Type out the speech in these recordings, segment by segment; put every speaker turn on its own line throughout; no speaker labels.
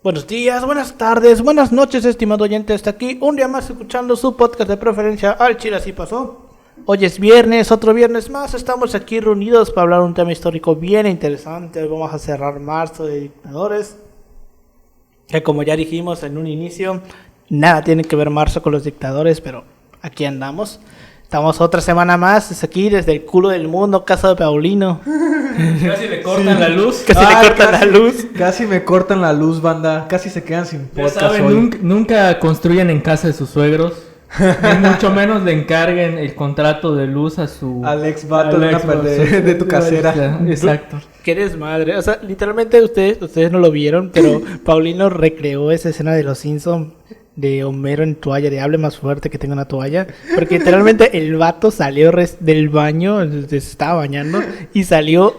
Buenos días, buenas tardes, buenas noches, estimado oyente. Hasta aquí un día más escuchando su podcast de preferencia, Al Chile Así Pasó. Hoy es viernes, otro viernes más. Estamos aquí reunidos para hablar de un tema histórico bien interesante. Hoy vamos a cerrar marzo de dictadores, que como ya dijimos en un inicio, nada tiene que ver marzo con los dictadores, pero aquí andamos. Estamos otra semana más, es aquí desde el culo del mundo, casa de Paulino.
Casi le cortan la luz.
Casi le cortan la luz.
Casi me cortan la luz, banda. Casi se quedan sin
Ya
podcast
saben,
hoy.
nunca construyan en casa de sus suegros. Ni mucho menos le encarguen el contrato de luz a su...
Al ex vato de tu casera.
Exacto.
Qué desmadre. O sea, literalmente ustedes no lo vieron, pero Paulino recreó esa escena de Los Simpsons de Homero en toalla, de hable más fuerte que tenga una toalla. Porque literalmente el vato salió del baño, se estaba bañando, y salió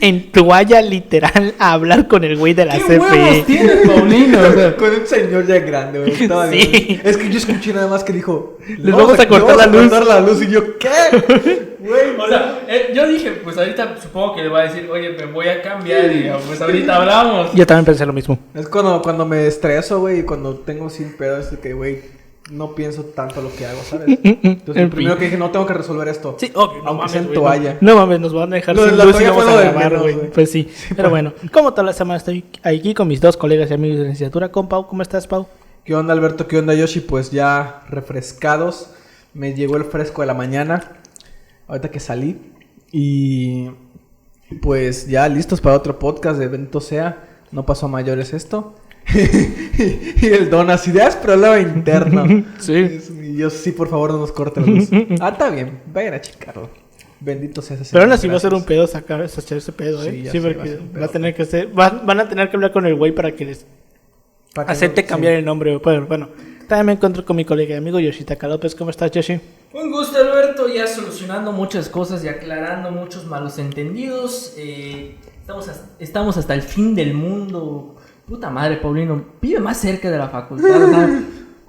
en toalla literal a hablar con el güey de la
¿Qué huevos
CFE.
tienes, Paulino? O sea,
Con un señor ya grande, güey. Estaba
Sí.
bien. Es que yo escuché nada más que dijo:
Les vamos a cortar la luz".
cortar la luz. Y yo, ¿qué? Güey,
o sea, yo dije, pues ahorita supongo que le va a decir, oye, me voy a cambiar y pues ahorita hablamos.
Yo también pensé lo mismo.
es cuando me estreso, güey, y cuando tengo sin pedo, es de que, güey, no pienso tanto lo que hago, ¿sabes? Entonces,
En
primero
fin.
que dije, no tengo que resolver esto.
Sí, obvio, no
Aunque
mames,
sea en
güey,
toalla.
No mames, nos van a dejar
Lo de
sin
la
luz y
toalla
no vamos
fue
a
lo de
grabar,
menos,
güey.
güey.
Pues sí, pero bueno. Como toda la semana estoy aquí con mis dos colegas y amigos de licenciatura, con Pau. ¿Cómo estás, Pau?
¿Qué onda, Alberto? ¿Qué onda, Yoshi? Pues ya refrescados. Me llegó el fresco de la mañana. Ahorita que salí. Y pues ya listos para otro podcast de Bendito Sea. No pasó a mayores esto. Y el don así de problema interno.
Sí.
Y yo, sí, por favor, no nos corten la luz. Está bien. Vayan a checarlo. Bendito sea ese
Pero aún
señor,
así va a ser un
gracias.
pedo sacar ese pedo,
Sí,
¿eh?
ya
Sí,
sé, va a
porque
ser un pedo.
va a tener que ser... van a tener que hablar con el güey para que les
Para que
acepte
no-
cambiar el nombre. Pero bueno, también me encuentro con mi colega y amigo Yoshitaka López. ¿Cómo estás, Yoshi?
Un gusto, Alberto, ya solucionando muchas cosas y aclarando muchos malos entendidos. Estamos hasta el fin del mundo. Puta madre, Paulino, vive más cerca de la facultad.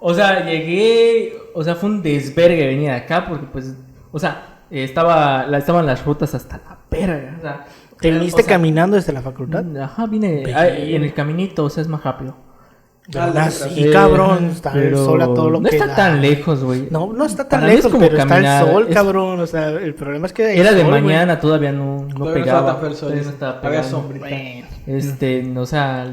O sea, llegué, o sea, fue un desvergue venir acá porque pues, o sea, estaban las rutas hasta la verga. O sea,
¿Te viniste
o sea,
caminando desde la facultad?
Ajá, vine en el caminito, o sea, es más rápido.
Ah, sí, cabrón. Está el
pero
sol a todo lo
no
que
está
da.
tan lejos, güey.
No está tan
Para mí es
lejos,
como
pero está
caminar,
el sol,
es-
cabrón. O sea, el problema es que hay
Era de
sol, güey.
mañana, todavía no
Todavía no
pegaba.
estaba tan feo el sol,
Todavía no estaba
había
pegando.
sombrita.
O sea,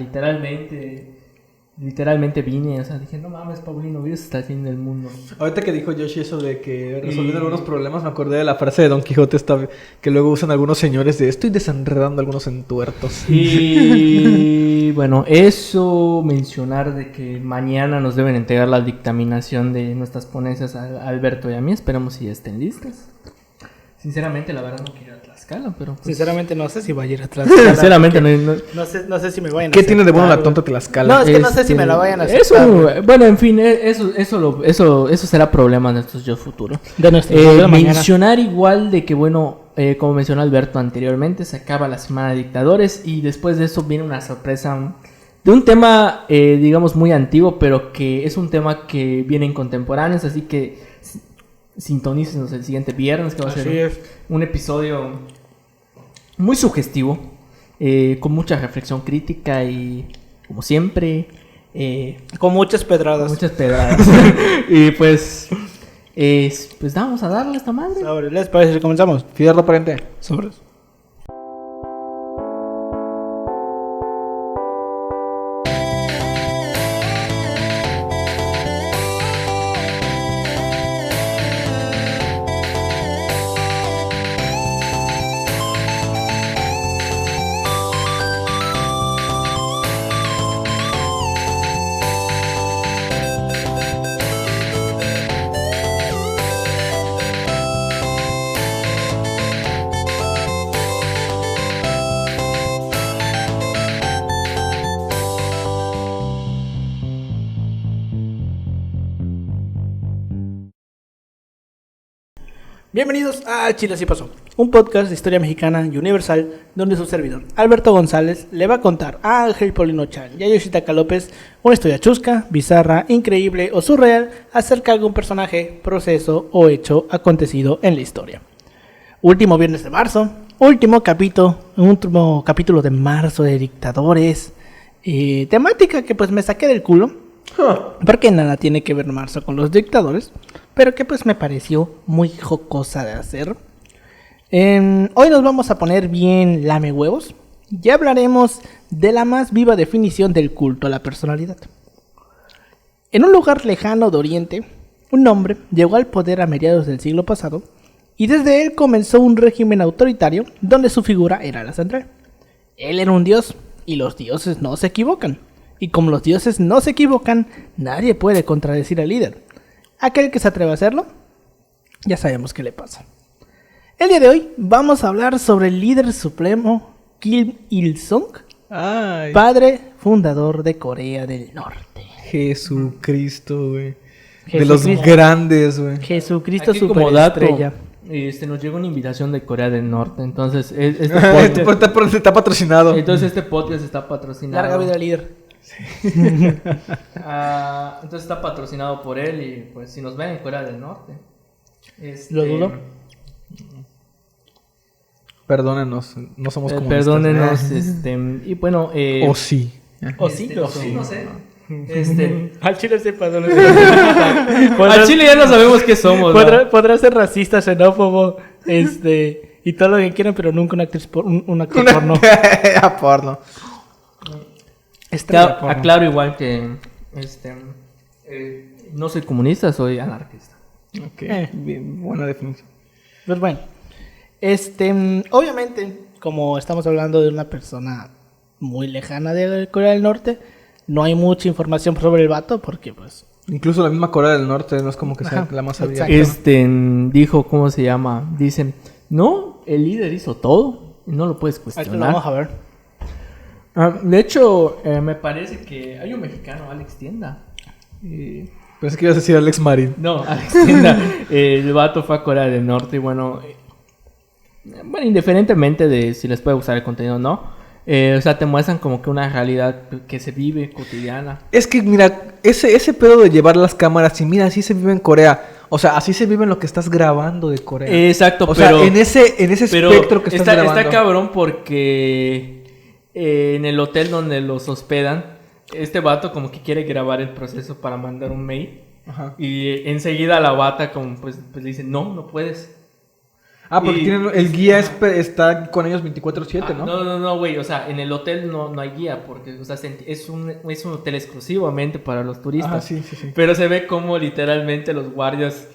literalmente vine, o sea, dije, no mames, Paulino, vives hasta el fin del mundo.
Ahorita que dijo Yoshi eso de que resolviendo algunos problemas, me acordé de la frase de Don Quijote que luego usan algunos señores de estoy desenredando algunos entuertos.
Y bueno, eso mencionar de que mañana nos deben entregar la dictaminación de nuestras ponencias a Alberto y a mí, esperamos si ya estén listas. Sinceramente, la verdad no quiero ir a Tlaxcala, pero pues,
Sinceramente no sé si va a ir atrás.
sinceramente no.
No sé si me vayan a
¿Qué tiene de bueno la
aceptar,
tonta
güey.
Tlaxcala?
No, es que no sé si me la vayan a
Eso,
aceptar.
bueno, en fin, eso será problema de nuestros yo futuro.
De nuestro de la mañana.
Mencionar igual de que, bueno, como mencionó Alberto anteriormente, se acaba la semana de dictadores y después de eso viene una sorpresa de un tema, digamos, muy antiguo, pero que es un tema que viene en contemporáneos, así que sintonícenos el siguiente viernes, que va a
Así
ser
es.
un episodio muy sugestivo, con mucha reflexión crítica y, como siempre,
Con muchas pedradas.
muchas pedradas. Y pues vamos a darle a esta madre.
Sobre, ¿les parece si comenzamos?
Fierro aparente.
Sobres. Bienvenidos a Chile Así Pasó, un podcast de historia mexicana y universal donde su servidor, Alberto González, le va a contar a Ángel Paulino Chan y a Yoshitaka López una historia chusca, bizarra, increíble o surreal acerca de algún personaje, proceso o hecho acontecido en la historia. Último viernes de marzo, último capítulo de marzo de dictadores. temática que pues me saqué del culo, porque nada tiene que ver marzo con los dictadores, pero que pues me pareció muy jocosa de hacer. Hoy nos vamos a poner bien lame huevos y hablaremos de la más viva definición del culto a la personalidad. En un lugar lejano de Oriente, un hombre llegó al poder a mediados del siglo pasado y desde él comenzó un régimen autoritario donde su figura era la central. Él era un dios y los dioses no se equivocan. Y como los dioses no se equivocan, nadie puede contradecir al líder. Aquel que se atreve a hacerlo, ya sabemos qué le pasa. El día de hoy vamos a hablar sobre el líder supremo Kim Il-sung, padre fundador de Corea del Norte.
Jesucristo, güey. De los grandes, güey.
Jesucristo
Aquí como dato,
superestrella.
nos llegó una invitación de Corea del Norte, entonces este podcast,
Está patrocinado.
entonces este podcast está patrocinado.
Larga vida al líder.
Entonces está patrocinado por él y pues si nos ven en Corea del Norte.
Lo dudo.
Perdónenos, no somos comunistas.
Perdónenos, y bueno,
O sí.
O sí,
o
sí.
no sé.
Al chile sepa dónde
Al Chile ya no sabemos qué somos. ¿no?
podrá ser racista, xenófobo, y todo lo que quieran, pero nunca una actriz un actor porno.
A porno.
Estrella porno.
Aclaro igual que no soy comunista, soy anarquista.
Ok, bien, buena definición.
Pues bueno, obviamente, como estamos hablando de una persona muy lejana de Corea del Norte, no hay mucha información sobre el vato porque pues...
Incluso la misma Corea del Norte no es como que sea
Ajá,
la más
exacto.
abierta.
Dijo, ¿cómo se llama? Dicen, no, el líder hizo todo y no lo puedes
Ahí lo
cuestionar.
vamos a ver.
De hecho, me parece que hay un mexicano, Alex Tienda.
Pensé que ibas a decir Alex Marín.
No, Alex Tienda. El vato fue a Corea del Norte y bueno, indiferentemente de si les puede gustar el contenido o no, o sea, te muestran como que una realidad que se vive cotidiana.
Es que, mira, ese pedo de llevar las cámaras y mira, así se vive en Corea. O sea, así se vive en lo que estás grabando de Corea.
Exacto,
o
pero...
sea, en ese
pero
espectro que estás grabando.
Está cabrón porque en el hotel donde los hospedan, este vato como que quiere grabar el proceso para mandar un mail.
Ajá.
Y enseguida la bata como pues le dicen, no puedes.
Ah, porque
Y-
tienen, el guía está con ellos 24/7, ¿no?
No, güey, o sea, en el hotel no hay guía porque, o sea, es un hotel exclusivamente para los turistas.
Ah, sí.
Pero se ve como literalmente los guardias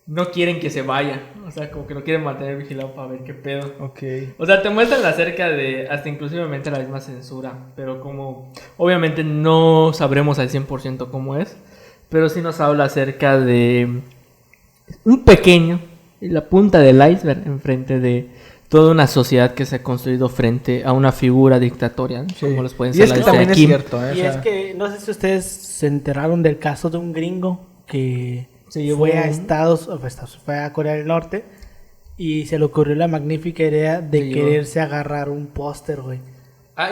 no quieren que se vaya, o sea, como que lo quieren mantener vigilado para ver qué pedo.
Ok.
O sea, te muestran acerca de hasta inclusivemente la misma censura, pero como obviamente no sabremos al 100% cómo es, pero sí nos habla acerca de un pequeño, la punta del iceberg enfrente de toda una sociedad que se ha construido frente a una figura dictatorial,
Sí.
como los pueden
Y
ser
es
la
que
de
también es
Kim.
cierto, ¿eh?
Y
O sea,
es que, no sé si ustedes se enteraron del caso de un gringo que
Se llevó
fue a
un-
fue a Corea del Norte y se le ocurrió la magnífica idea de
Se llevó.
quererse agarrar un póster, güey,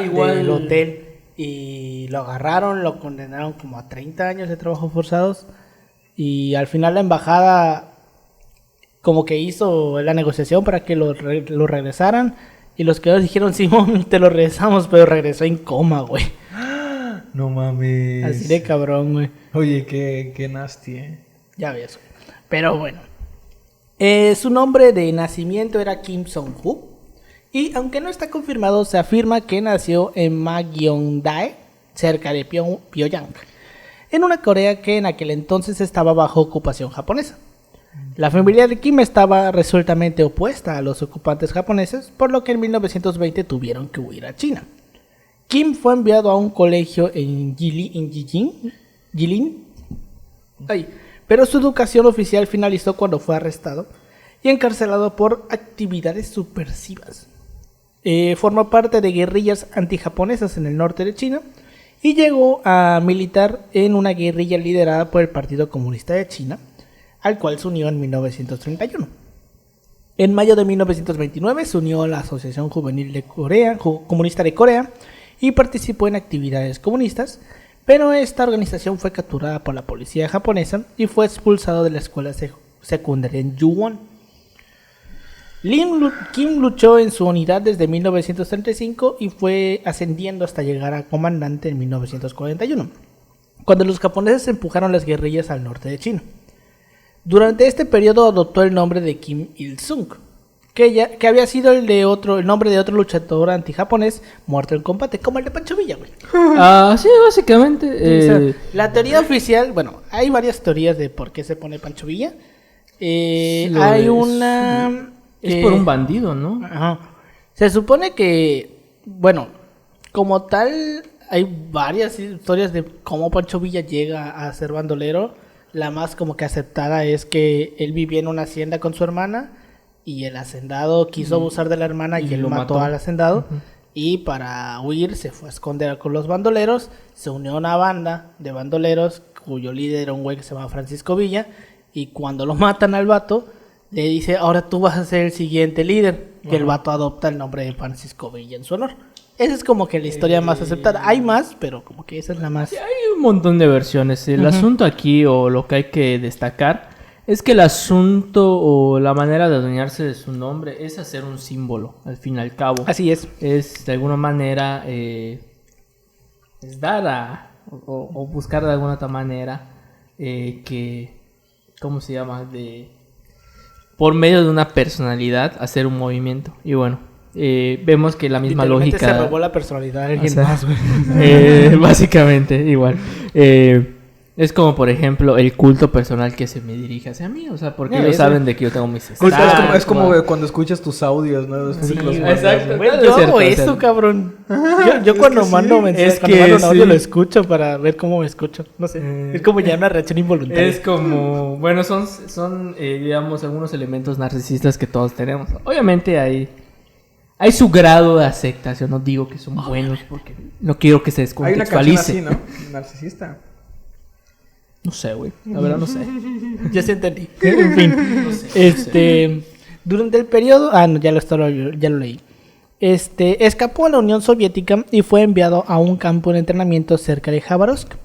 Igual
del hotel. Y lo agarraron, lo condenaron como a 30 años de trabajo forzados. Y al final la embajada como que hizo la negociación para que lo regresaran. Y los que dijeron, Simón, te lo regresamos, pero regresó en coma, güey.
no mames.
Así de cabrón, güey.
Oye, qué nasty, ¿eh?
Ya ves. Pero bueno. Su nombre de nacimiento era Kim Song-hu. Y aunque no está confirmado, se afirma que nació en Magyeongdae, cerca de Pyongyang, en una Corea que en aquel entonces estaba bajo ocupación japonesa. La familia de Kim estaba resueltamente opuesta a los ocupantes japoneses, por lo que en 1920 tuvieron que huir a China. Kim fue enviado a un colegio en Jilin, pero su educación oficial finalizó cuando fue arrestado y encarcelado por actividades subversivas. Formó parte de guerrillas antijaponesas en el norte de China y llegó a militar en una guerrilla liderada por el Partido Comunista de China, al cual se unió en 1931. En mayo de 1929 se unió a la Asociación Juvenil de Comunista de Corea y participó en actividades comunistas, pero esta organización fue capturada por la policía japonesa y fue expulsado de la escuela secundaria en Yuwon. Kim luchó en su unidad desde 1935 y fue ascendiendo hasta llegar a comandante en 1941, cuando los japoneses empujaron las guerrillas al norte de China. Durante este periodo adoptó el nombre de Kim Il-sung, que había sido el nombre de otro luchador antijaponés muerto en combate, como el de Pancho Villa, güey.
Sí, básicamente.
O sea, la teoría oficial, bueno, hay varias teorías de por qué se pone Pancho Villa. Hay una...
Es por un bandido, ¿no?
Ajá. Se supone que, bueno, como tal, hay varias historias de cómo Pancho Villa llega a ser bandolero. La más como que aceptada es que él vivía en una hacienda con su hermana y el hacendado quiso abusar de la hermana y él
lo
mató
mató
al hacendado.
Ujú.
Y para huir se fue a esconder con los bandoleros. Se unió a una banda de bandoleros cuyo líder era un güey que se llama Francisco Villa. Y cuando lo matan al vato, le dice, ahora tú vas a ser el siguiente líder. Que el vato adopta el nombre de Francisco Villa en su honor. Esa es como que la historia más aceptada. Hay más, pero como que esa es la más...
Sí, hay un montón de versiones. El asunto aquí, o lo que hay que destacar, es que el asunto o la manera de adueñarse de su nombre es hacer un símbolo, al fin y al cabo.
Así es.
Es de alguna manera es dar a o buscar de alguna otra manera que, ¿cómo se llama? Por medio de una personalidad hacer un movimiento. Y bueno, vemos que la misma
Literalmente
lógica...
se robó la personalidad de alguien
o sea,
más, güey.
básicamente, igual. Es como, por ejemplo, el culto personal que se me dirige hacia mí. O sea, porque ellos saben de que yo tengo mis
Es como cuando escuchas tus audios, ¿no?
Sí,
Los
güey,
exacto.
güey,
No,
yo
es cierto,
hago
o sea,
eso, cabrón. Yo cuando
que
mando
sí.
mensajes,
Es
cuando
que
mando un audio
sí.
lo escucho para ver cómo me escucho. No sé, es como ya una reacción involuntaria.
Es como, bueno, son digamos, algunos elementos narcisistas que todos tenemos. Obviamente hay su grado de aceptación. No digo que son buenos porque no quiero que se
Hay una canción
descontextualice.
así, ¿no? Narcisista.
No sé, güey. La verdad no sé.
Ya se entendí. En fin.
No sé.
Durante el periodo... no, ya lo leí. Escapó a la Unión Soviética y fue enviado a un campo de entrenamiento cerca de Khabarovsk,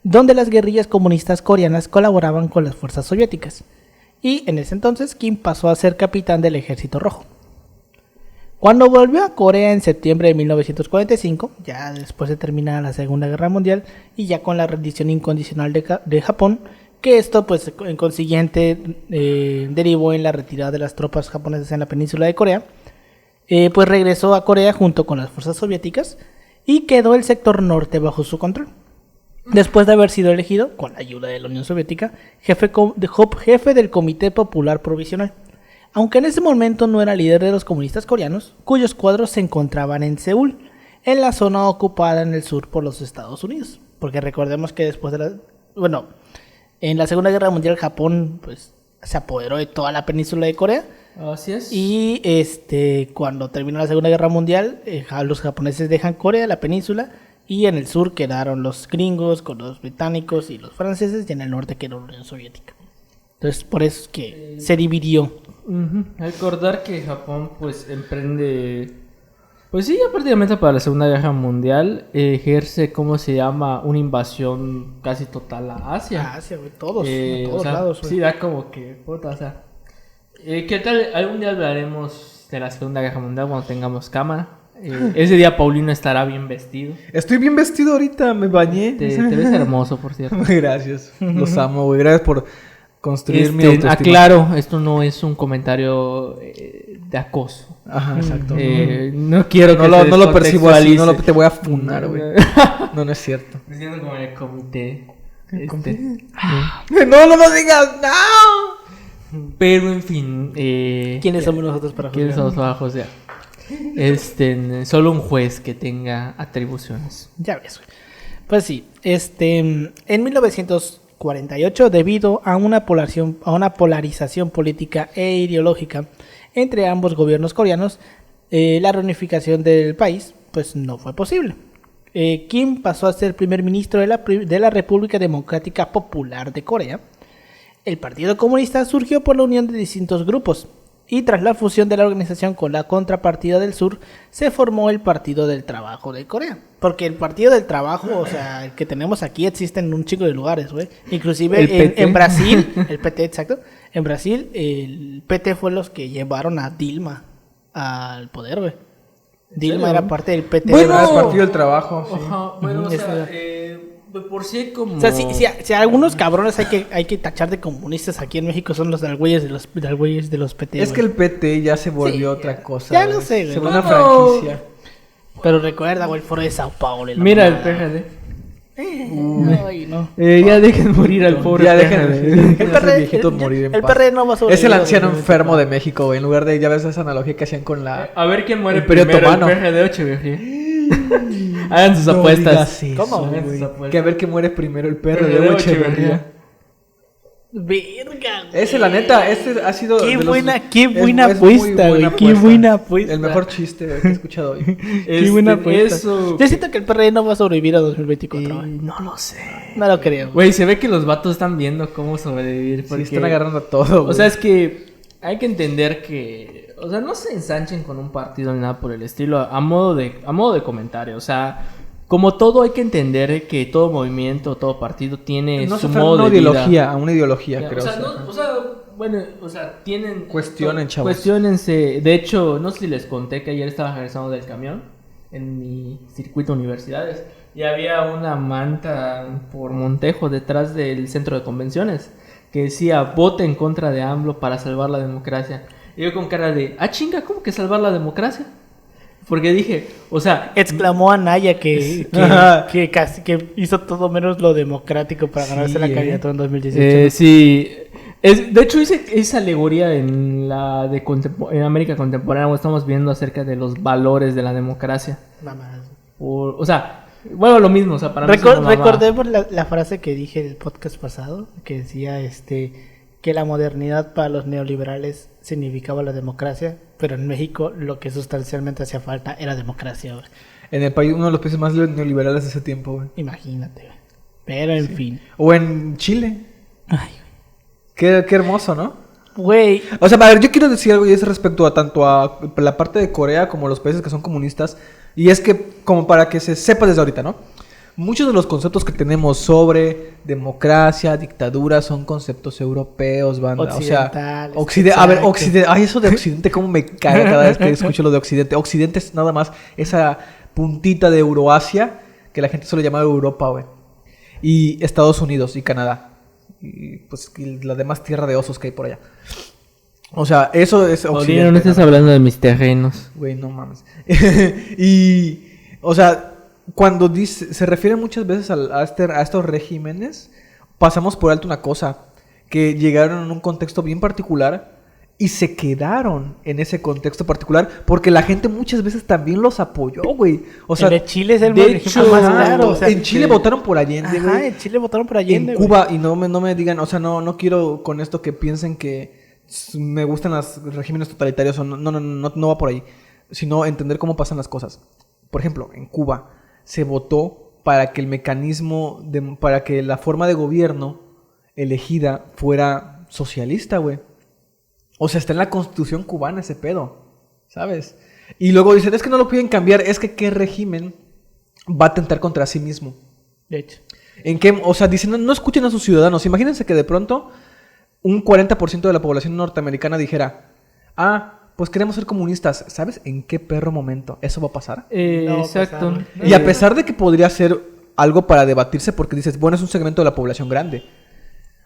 donde las guerrillas comunistas coreanas colaboraban con las fuerzas soviéticas. Y en ese entonces Kim pasó a ser capitán del Ejército Rojo. Cuando volvió a Corea en septiembre de 1945, ya después de terminar la Segunda Guerra Mundial y ya con la rendición incondicional de Japón, que esto pues en consiguiente derivó en la retirada de las tropas japonesas en la península de Corea, pues regresó a Corea junto con las fuerzas soviéticas y quedó el sector norte bajo su control. Después de haber sido elegido, con la ayuda de la Unión Soviética, jefe del Comité Popular Provisional. Aunque en ese momento no era líder de los comunistas coreanos, cuyos cuadros se encontraban en Seúl, en la zona ocupada en el sur por los Estados Unidos. Porque recordemos que después de en la Segunda Guerra Mundial Japón pues se apoderó de toda la península de Corea.
Así es.
Y cuando terminó la Segunda Guerra Mundial, los japoneses dejan Corea, la península, y en el sur quedaron los gringos con los británicos y los franceses, y en el norte quedó la Unión Soviética. Entonces por eso es que se dividió.
Recordar que Japón pues emprende, pues sí, ya prácticamente para la Segunda Guerra Mundial ejerce, ¿cómo se llama? Una invasión casi total a Asia.
Asia, güey, todos,
a
todos lados, güey.
Sí, da como que, puta, o sea, ¿qué tal? Algún día hablaremos de la Segunda Guerra Mundial cuando tengamos cámara. Ese día Paulino estará bien vestido.
Estoy bien vestido ahorita, me bañé.
Te ves hermoso, por cierto.
Gracias, los amo, güey. Gracias por construir mi autoestima.
Aclaro, esto no es un comentario de acoso.
Ajá, exacto.
No quiero que
no lo percibo así,
descontextualice.
te voy a funar, güey. No es cierto.
Diciendo como en el comité.
No lo digas, no.
Pero en fin.
¿Quiénes somos nosotros para
¿Quiénes
juzgar?
somos para juzgar? Solo un juez que tenga atribuciones.
Ya ves, güey. Pues sí, en 1948, debido a una polarización política e ideológica entre ambos gobiernos coreanos, la reunificación del país pues no fue posible. Kim pasó a ser primer ministro de la República Democrática Popular de Corea. El Partido Comunista surgió por la unión de distintos grupos, y tras la fusión de la organización con la contrapartida del sur, se formó el Partido del Trabajo de Corea. Porque el Partido del Trabajo, o sea, el que tenemos aquí existe en un chico de lugares, güey. Inclusive en Brasil, el PT, exacto. En Brasil, el PT fue los que llevaron a Dilma al poder, güey. Dilma era parte del PT.
Bueno, el Partido del Trabajo, sí.
Ajá, bueno, o sea, por si como...
O sea, si algunos cabrones hay que tachar de comunistas aquí en México son los güeyes de los PT.
Es que el PT ya se volvió otra cosa.
Ya lo sé, güey.
Se volvió una franquicia.
Pero recuerda, güey, el foro de Sao Paulo.
Mira el PRD.
Ay, no.
Ya dejen morir al pobre.
Ya dejen
El PRD,
viejitos morir en
el
paz.
PRD no va a sobrevivir.
Es el anciano enfermo de México, güey. En lugar de, ya ves esa analogía que hacían con la...
A ver quién muere
Imperio
primero,
Otomano.
el PRD o Echeverría. Hagan sus apuestas.
¿Cómo,
Hagan
güey?
sus apuestas.
Que a ver quién muere primero, el perro
PRD
de
o
Echeverría.
Verga, güey.
Ese, la neta, este ha sido...
Qué
de los-
buena
es muy
apuesta, güey.
buena
Qué
apuesta.
buena apuesta.
El mejor chiste que he escuchado hoy.
Qué buena apuesta.
Eso.
Yo siento que el PRD no va a sobrevivir a 2024, güey.
No lo sé.
No lo creo.
Güey, se ve que los vatos están viendo cómo sobrevivir.
Sí,
Porque...
están agarrando todo, güey.
O sea, es que hay que entender que... O sea, no se ensanchen con un partido ni nada por el estilo. A modo de comentario. O sea, como todo hay que entender que todo movimiento, todo partido tiene
no
su
se
modo
una
de vida.
ideología, a una ideología, creo.
O sea, no, o sea, bueno, o sea, tienen...
Cuestionen, chavos.
Cuestiónense. De hecho, no sé si les conté que ayer estaba regresando del camión en mi circuito de universidades y había una manta por Montejo detrás del centro de convenciones que decía vote en contra de AMLO para salvar la democracia. Y yo con cara de, chinga, ¿cómo que salvar la democracia? Porque dije, o sea...
Exclamó Anaya que hizo todo menos lo democrático para
Sí,
ganarse la candidatura en 2018.
Sí, de hecho hice esa alegoría en la de en América Contemporánea, donde estamos viendo acerca de los valores de la democracia.
Mamá.
O sea, bueno, lo mismo, o sea, para mí es una mamada.
Recordemos la frase que dije en el podcast pasado, que decía que la modernidad para los neoliberales significaba la democracia, pero en México lo que sustancialmente hacía falta era democracia, güey.
En el país, uno de los países más neoliberales de ese tiempo, güey.
Imagínate, güey. Pero en fin.
O en Chile.
Ay,
Qué hermoso, ¿no?
güey.
O sea, a ver, yo quiero decir algo y es respecto a tanto a la parte de Corea como los países que son comunistas. Y es que, como para que se sepa desde ahorita, ¿no? Muchos de los conceptos que tenemos sobre democracia, dictadura, son conceptos europeos, banda.
Occidentales,
O sea, a ver,
exacto.
Occidente. Ay, eso de Occidente, cómo me caga cada vez que escucho lo de Occidente. Occidente es nada más esa puntita de Euroasia que la gente suele llamar Europa, güey. Y Estados Unidos y Canadá. Y pues y la demás tierra de osos que hay por allá. O sea, eso es
Paulino,
Occidente.
no estés hablando de mis terrenos.
Güey, no mames. Y, o sea, cuando se refiere muchas veces a estos regímenes, pasamos por alto una cosa, que llegaron en un contexto bien particular y se quedaron en ese contexto particular porque la gente muchas veces también los apoyó, güey. O sea,
El de Chile es el
de
ejemplo
hecho,
más claro. O sea,
en Chile votaron por Allende,
Ajá,
güey.
en Chile votaron por Allende,
En
güey.
Cuba, y no me digan, o sea, no quiero con esto que piensen que me gustan los regímenes totalitarios, o no va por ahí, sino entender cómo pasan las cosas. Por ejemplo, en Cuba se votó para que el mecanismo, para que la forma de gobierno elegida fuera socialista, güey. O sea, está en la constitución cubana ese pedo, ¿sabes? Y luego dicen, es que no lo pueden cambiar, es que ¿qué régimen va a atentar contra sí mismo?
De hecho.
¿En qué? O sea, dicen, no escuchen a sus ciudadanos. Imagínense que de pronto un 40% de la población norteamericana dijera, pues queremos ser comunistas. ¿Sabes en qué perro momento eso va a pasar?
No,
Exacto.
pues,
Y a pesar de que podría ser algo para debatirse, porque dices, bueno, es un segmento de la población grande.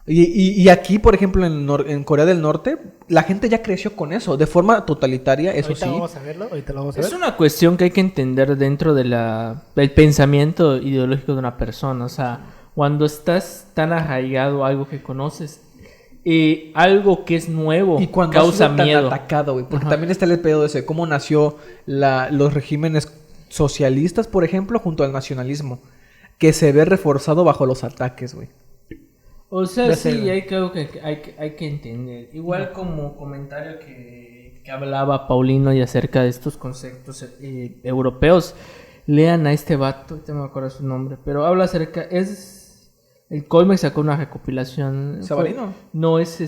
Y aquí, por ejemplo, en Corea del Norte, la gente ya creció con eso, de forma totalitaria, eso
ahorita
sí.
vamos a verlo, ahorita lo vamos a ver.
Es una cuestión que hay que entender dentro del pensamiento ideológico de una persona. O sea, cuando estás tan arraigado a algo que conoces, algo que es nuevo
Y cuando
causa
ha sido tan
miedo.
atacado, güey. Porque
Ajá.
también está el pedo ese, cómo nació los regímenes socialistas, por ejemplo, junto al nacionalismo, que se ve reforzado bajo los ataques, güey.
O sea,
Ya
sí,
sé.
hay que entender. Igual como comentario que hablaba Paulino y acerca de estos conceptos europeos, lean a este vato, no me acuerdo su nombre, pero habla acerca, el Colmex sacó una recopilación.
¿Sabarino?
No, es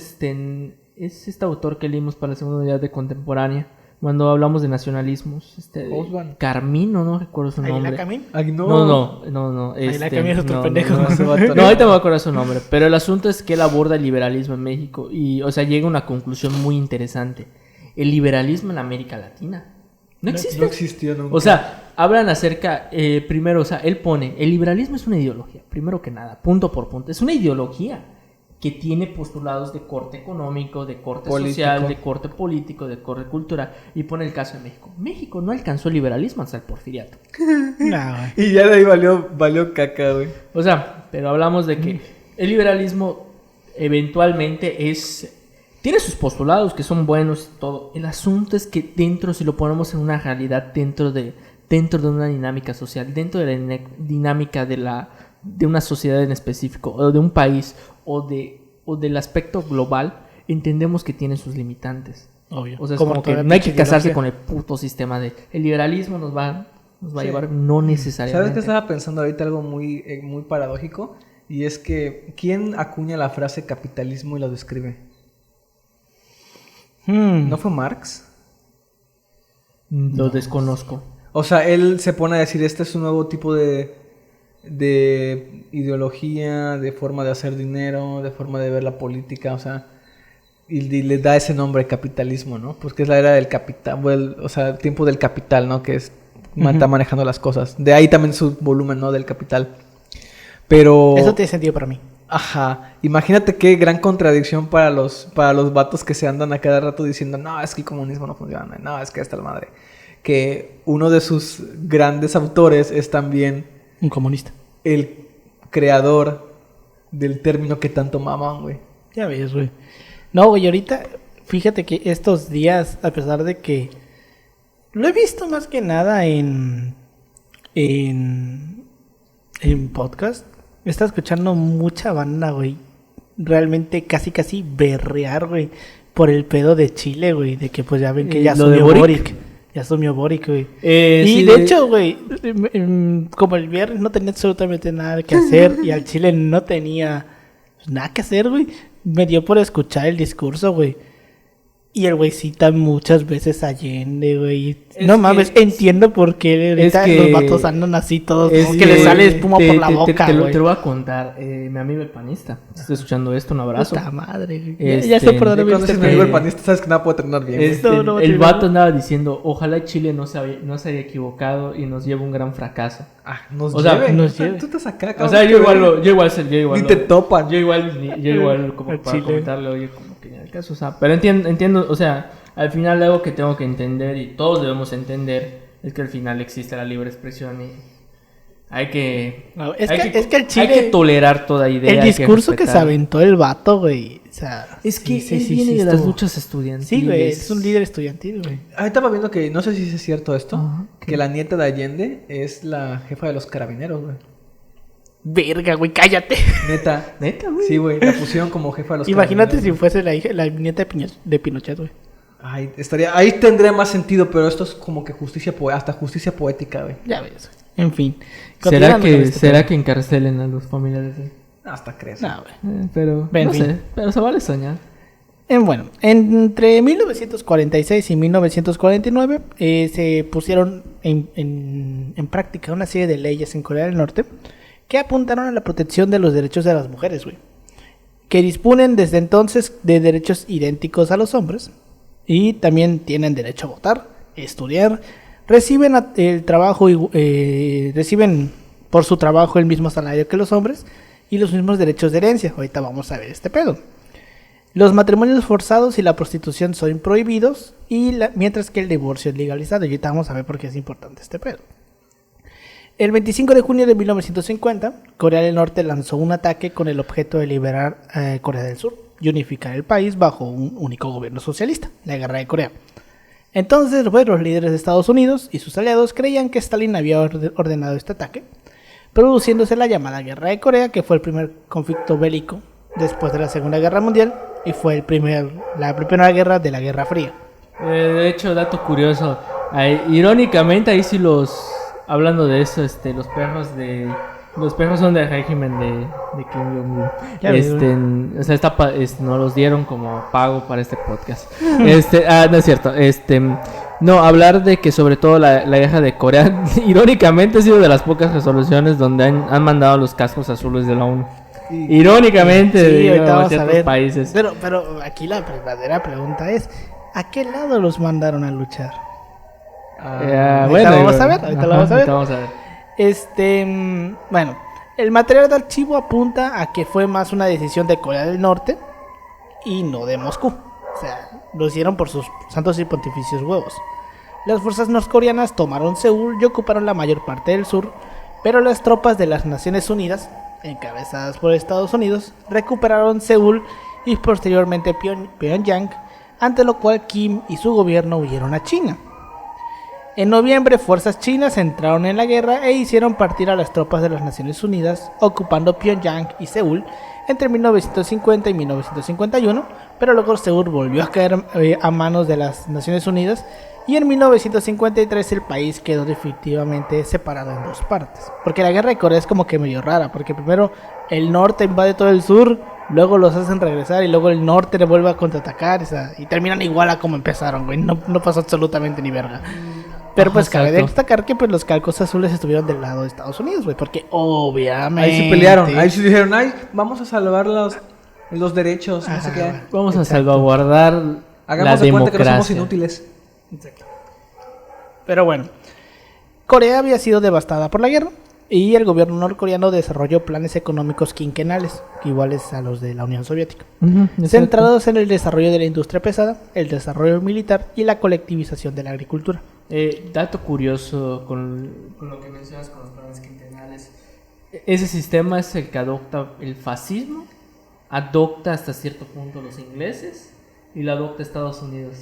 es este autor que leímos para la segunda unidad de contemporánea, cuando hablamos de nacionalismos,
Osvaldo.
Carmino, no recuerdo su
¿Ahí
nombre.
la Camín?
Ay,
No.
Ahí la Camín es otro pendejo.
No, ahorita me voy a acordar su nombre. Pero el asunto es que él aborda el liberalismo en México y, o sea, llega a una conclusión muy interesante. El liberalismo en América Latina no existe.
No existió nunca.
O sea, hablan acerca, primero, o sea, él pone, el liberalismo es una ideología, primero que nada, punto por punto. Es una ideología que tiene postulados de corte económico, de corte
Político.
social, de corte político, de corte cultural. Y pone el caso de México. México no alcanzó el liberalismo hasta el porfiriato.
No, güey.
Y ya de ahí valió caca, güey.
O sea, pero hablamos de que el liberalismo eventualmente tiene sus postulados que son buenos y todo. El asunto es que dentro, si lo ponemos en una realidad, dentro de una dinámica social, dentro de la dinámica de una sociedad en específico, o de un país, o del aspecto global, entendemos que tiene sus limitantes.
Obvio.
O sea, es como que no hay que casarse con el puto sistema de el liberalismo nos va a llevar, no necesariamente.
¿Sabes qué estaba pensando ahorita? Algo muy paradójico. Y es que, ¿quién acuña la frase capitalismo y lo describe? ¿No fue Marx?
Lo desconozco.
O sea, él se pone a decir, este es un nuevo tipo de ideología, de forma de hacer dinero, de forma de ver la política, o sea, y le da ese nombre capitalismo, ¿no? Pues que es la era del capital, o sea, el tiempo del capital, ¿no? Que está manejando las cosas. De ahí también su volumen, ¿no? Del capital. Pero...
Eso tiene sentido para mí.
Ajá, imagínate qué gran contradicción para los vatos que se andan a cada rato diciendo, no, es que el comunismo no funciona, no, es que está la madre. Que uno de sus grandes autores es también
Un comunista.
el creador del término que tanto maman, güey.
Ya ves, güey. No, güey, ahorita, fíjate que estos días, a pesar de que lo he visto más que nada en podcast, me está escuchando mucha banda, güey. Realmente casi berrear, güey, por el pedo de Chile, güey, de que pues ya ven que ya
lo de
asumió
Boric.
Boric. Ya asumió Boric, güey.
Y
Y de hecho, güey, como el viernes no tenía absolutamente nada que hacer y al Chile no tenía nada que hacer, güey, me dio por escuchar el discurso, güey. Y el güey cita muchas veces a Allende, güey. No mames, entiendo por qué ahorita los vatos andan así todos, como que les sale espuma por la boca,
te
güey.
lo voy a contar. Mi amigo el panista, si estás escuchando esto, un abrazo.
Puta madre, güey. Ya sé por dónde
Ya
me
cuando
viste,
se me digo el
güey.
panista, sabes que nada puede terminar bien.
No,
El
no,
vato andaba diciendo, ojalá Chile no se haya equivocado y nos lleve un gran fracaso.
Ah, nos
O sea,
lleve.
nos
O sea,
lleve.
tú estás acá,
O
cabrón,
sea,
que
yo
ver.
igual
Ni te topan.
Yo igual como
Al
para
Chile.
comentarle, oye, como que en el caso, o sea, pero entiendo, o sea, al final algo que tengo que entender y todos debemos entender es que al final existe la libre expresión y hay que
No, es que el Chile,
hay que tolerar toda idea.
el
hay
discurso que se
respetar.
aventó el vato, güey. O sea,
Es que
sí,
él
sí,
viene
sí,
de las
estuvo.
luchas estudiantiles.
Sí, güey, es un líder estudiantil, güey.
Ahí estaba viendo que, no sé si es cierto esto,
Ajá,
que la nieta de Allende es la jefa de los carabineros, güey.
Verga, güey, cállate.
Neta.
Neta, güey.
Sí, güey, la pusieron como jefa de los
Imagínate si
carabineros.
fuese la nieta de Pinochet, güey.
Ay, ahí tendría más sentido, pero esto es como que hasta justicia poética, güey.
Ya ves, güey. En fin.
¿Será
Continuando con este
¿Será
tema.
que encarcelen a los familiares?
Hasta crees.
No, güey.
Pero
En
no
fin.
sé, pero se vale soñar.
Bueno, entre 1946 y 1949 se pusieron en práctica una serie de leyes en Corea del Norte que apuntaron a la protección de los derechos de las mujeres, güey. Que disponen desde entonces de derechos idénticos a los hombres y también tienen derecho a votar, estudiar, reciben el trabajo reciben por su trabajo el mismo salario que los hombres y los mismos derechos de herencia. Ahorita vamos a ver este pedo. Los matrimonios forzados y la prostitución son prohibidos mientras que el divorcio es legalizado. Y ahorita vamos a ver por qué es importante este pedo. El 25 de junio de 1950, Corea del Norte lanzó un ataque con el objeto de liberar Corea del Sur y unificar el país bajo un único gobierno socialista, la Guerra de Corea. Entonces, pues, los líderes de Estados Unidos y sus aliados creían que Stalin había ordenado este ataque, produciéndose la llamada Guerra de Corea, que fue el primer conflicto bélico después de la Segunda Guerra Mundial y fue la primera guerra de la Guerra Fría.
De hecho, dato curioso, irónicamente ahí sí hablando de eso, los perros Los perros son del régimen de Kim Jong-un.
Ya ves,
O sea, nos los dieron como pago para este podcast. No es cierto. No, hablar de que sobre todo la guerra de Corea, irónicamente ha sido de las pocas resoluciones donde han mandado los cascos azules de la ONU. Irónicamente,
Sí,
de
ahorita vamos a
ciertos
ver.
países.
Pero aquí la verdadera pregunta es, ¿a qué lado los mandaron a luchar? Ahorita lo vamos a ver, ahorita lo vamos a ver.
ahorita vamos a ver.
Bueno, el material de archivo apunta a que fue más una decisión de Corea del Norte y no de Moscú. O sea, lo hicieron por sus santos y pontificios huevos. Las fuerzas norcoreanas tomaron Seúl y ocuparon la mayor parte del sur, pero las tropas de las Naciones Unidas, encabezadas por Estados Unidos, recuperaron Seúl y posteriormente Pyongyang, ante lo cual Kim y su gobierno huyeron a China. En noviembre, fuerzas chinas entraron en la guerra e hicieron partir a las tropas de las Naciones Unidas, ocupando Pyongyang y Seúl entre 1950 y 1951, pero luego Seúl volvió a caer a manos de las Naciones Unidas y en 1953 el país quedó definitivamente separado en dos partes. Porque la guerra de Corea es como que medio rara, porque primero el norte invade todo el sur, luego los hacen regresar y luego el norte le vuelve a contraatacar, o sea, y terminan igual a como empezaron, güey, no pasó absolutamente ni verga. Pero pues cabe destacar que pues los calcos azules estuvieron del lado de Estados Unidos, güey, porque obviamente...
Ahí se pelearon, ahí se dijeron, ay, vamos a salvar los derechos, no sé qué.
Vamos a salvaguardar
Hagamos
la
de cuenta que no somos
democracia.
inútiles.
Exacto. Pero bueno, Corea había sido devastada por la guerra y el gobierno norcoreano desarrolló planes económicos quinquenales, iguales a los de la Unión Soviética, centrados en el desarrollo de la industria pesada, el desarrollo militar y la colectivización de la agricultura.
Dato curioso con lo que mencionas con los planes quinquenales. Ese sistema es el que adopta el fascismo, adopta hasta cierto punto los ingleses y lo adopta Estados Unidos.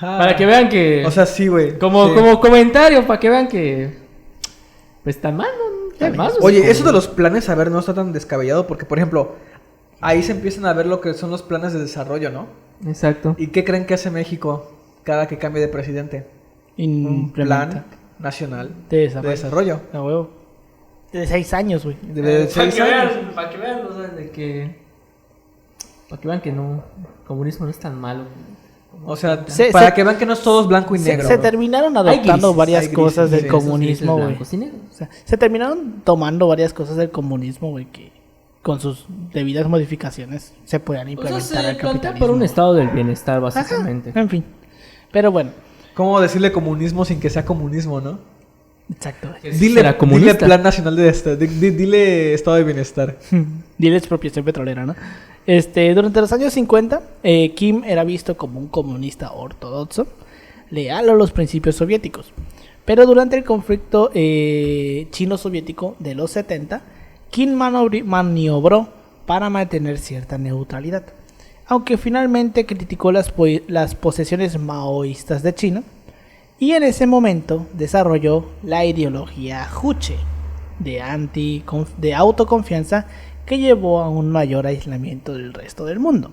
Para que vean que...
O sea, sí, güey.
Como comentario, para que vean que... Pues tan mal, ¿no? Tan mal,
Oye,
como-
eso de los planes, a ver, no está tan descabellado porque, por ejemplo, ahí se empiezan a ver lo que son los planes de desarrollo, ¿no?
Exacto.
¿Y qué creen que hace México cada que cambie de presidente? Un plan nacional
de
de desarrollo.
A huevo. De 6 años, güey.
De 6 años.
Para que vean, o sea, de que... Para que vean que no... El comunismo no es tan malo.
O sea,
Se-
para
se-
que vean que no es todos blanco y
Se,
negro.
se
¿no?
terminaron
Hay
adoptando
grises,
varias
hay grises,
cosas del
sí,
comunismo, güey.
Blancos y negros.
O sea, se terminaron tomando varias cosas del comunismo, güey, que con sus debidas modificaciones se podían
O sea,
implementar
se
al
plantea
capitalismo.
por un estado del bienestar,
Ajá,
básicamente.
en fin. Pero bueno,
¿Cómo decirle comunismo sin que sea comunismo, no?
exacto. güey.
Que sí será
Dile
comunista.
plan nacional de bienestar. Dile estado de bienestar.
Dile expropiación petrolera, ¿no? Durante los años 50, Kim era visto como un comunista ortodoxo, leal a los principios soviéticos. Pero durante el conflicto chino-soviético de los 70, Kim maniobró para mantener cierta neutralidad. Aunque finalmente criticó las posesiones maoístas de China, y en ese momento desarrolló la ideología Juche de autoconfianza que llevó a un mayor aislamiento del resto del mundo.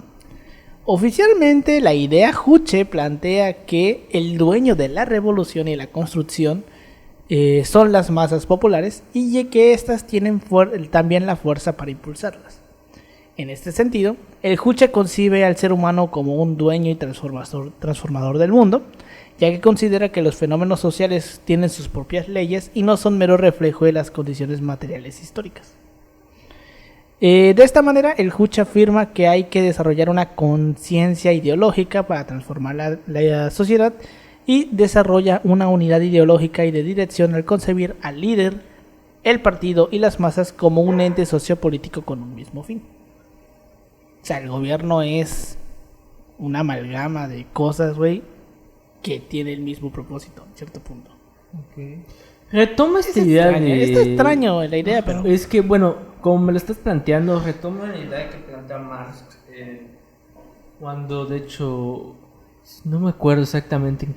Oficialmente, la idea Juche plantea que el dueño de la revolución y la construcción son las masas populares y que éstas tienen también la fuerza para impulsarlas. En este sentido, el Juche concibe al ser humano como un dueño y transformador del mundo, ya que considera que los fenómenos sociales tienen sus propias leyes y no son mero reflejo de las condiciones materiales históricas. De esta manera, el Juche afirma que hay que desarrollar una conciencia ideológica para transformar la sociedad y desarrolla una unidad ideológica y de dirección al concebir al líder, el partido y las masas como un ente sociopolítico con un mismo fin. O sea, el gobierno es una amalgama de cosas, güey, que tiene el mismo propósito, en cierto punto.
Retoma esta idea de...
Está extraño la idea, pero...
Es que, bueno, como me lo estás planteando, retoma la idea que plantea Marx. Cuando, de hecho, no me acuerdo exactamente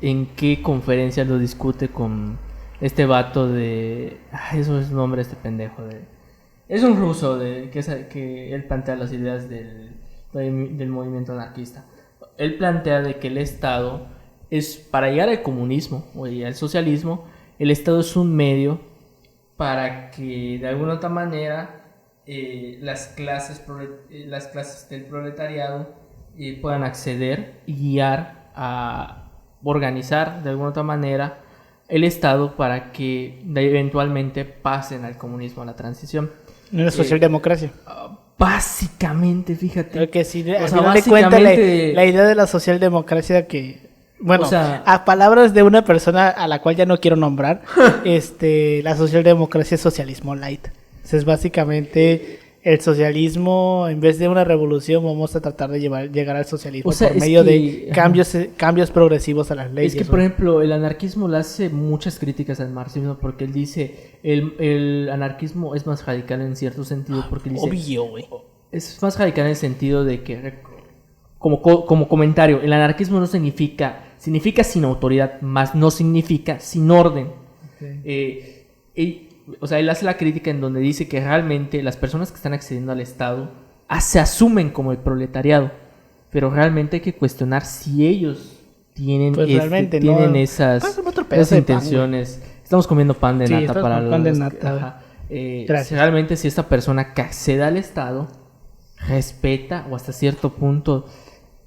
en qué conferencia lo discute con este vato de... eso es el nombre de este pendejo. Es un ruso que él plantea las ideas del movimiento anarquista. Él plantea de que el Estado es, para llegar al comunismo o al socialismo, el Estado es un medio para que de alguna otra manera las clases del proletariado puedan acceder y guiar a organizar de alguna otra manera el Estado para que eventualmente pasen al comunismo, a la transición.
No es socialdemocracia.
Básicamente, fíjate.
Creo que sí,
O
al
sea,
final de cuentas
básicamente-
la idea de la socialdemocracia que, bueno,
O sea-
a palabras de una persona a la cual ya no quiero nombrar, la socialdemocracia es socialismo light. Entonces, es básicamente el socialismo, en vez de una revolución, vamos a tratar de llegar al socialismo
O sea,
por
es
medio
que-
de cambios progresivos a las leyes.
Es que, por ejemplo, el anarquismo le hace muchas críticas al marxismo porque él dice el anarquismo es más radical en cierto sentido porque él dice
Obvio, güey.
es más radical en el sentido de que como comentario, el anarquismo no significa sin autoridad, más no significa sin orden. O sea, él hace la crítica en donde dice que realmente las personas que están accediendo al Estado se asumen como el proletariado, pero realmente hay que cuestionar si ellos tienen,
Pues realmente
tienen
no.
esas,
Pásame otro pedazo
esas
de pan,
intenciones. Estamos comiendo pan de
Sí,
nata
estamos
para
con pan de
los-
nata.
ajá.
Gracias.
Si realmente si esta persona que accede al Estado respeta o hasta cierto punto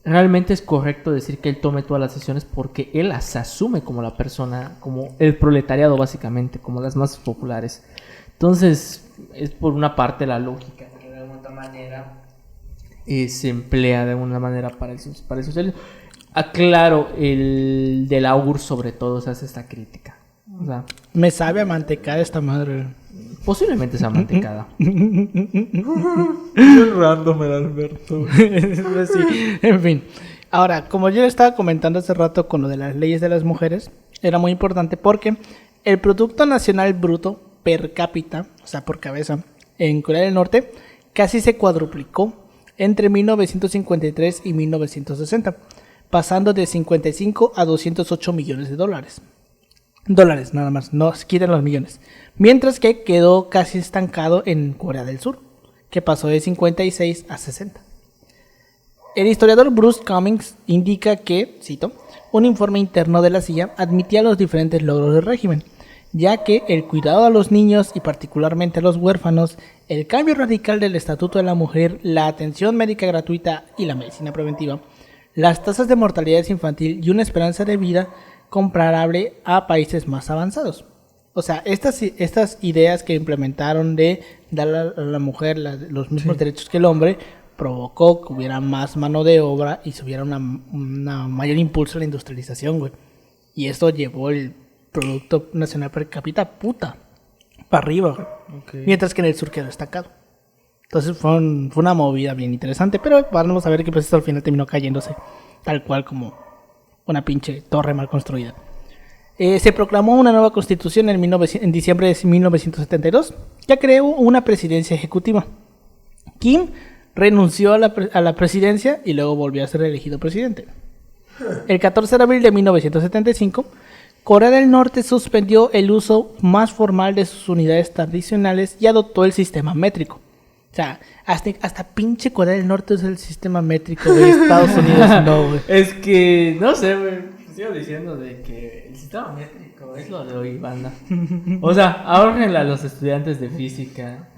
realmente es correcto decir que él tome todas las decisiones porque él las asume como la persona, como el proletariado básicamente, como las masas populares. Entonces, es por una parte la lógica, que de alguna manera se emplea de alguna manera para el socialismo. Aclaro, el del augur sobre todo se hace esta crítica. O sea,
Me sabe a mantecada esta madre.
posiblemente sea mantecada.
Muy random el Alberto.
Sí, en fin. Ahora, como yo estaba comentando hace rato con lo de las leyes de las mujeres, era muy importante porque el Producto Nacional Bruto per cápita, o sea, por cabeza, en Corea del Norte, casi se cuadruplicó entre 1953 y 1960, pasando de 55 a 208 millones de dólares. Dólares nada más, no se quiten los millones. Mientras que quedó casi estancado en Corea del Sur, que pasó de 56 a 60. El historiador Bruce Cummings indica que, cito, un informe interno de la CIA admitía los diferentes logros del régimen, ya que el cuidado a los niños y particularmente a los huérfanos, el cambio radical del estatuto de la mujer, la atención médica gratuita y la medicina preventiva, las tasas de mortalidad infantil y una esperanza de vida comparable a países más avanzados. O sea, estas ideas que implementaron de dar a la mujer los mismos derechos que el hombre provocó que hubiera más mano de obra y se hubiera una mayor impulso a la industrialización, güey. Y esto llevó el Producto Nacional Per Cápita para arriba, güey.
Okay.
Mientras que en el sur quedó estancado. Entonces fue una movida bien interesante, pero vamos a ver que pues esto al final terminó cayéndose tal cual como una pinche torre mal construida. Se proclamó una nueva constitución en diciembre de 1972, que creó una presidencia ejecutiva. Kim renunció a la presidencia y luego volvió a ser elegido presidente. El 14 de abril de 1975, Corea del Norte suspendió el uso más formal de sus unidades tradicionales y adoptó el sistema métrico. O sea, hasta pinche Corea del Norte usa el sistema métrico de Estados Unidos, no, güey.
Es que, no sé, güey. Sigo diciendo de que el sistema métrico es lo de hoy, banda. O sea, ahórrenle a los estudiantes de física.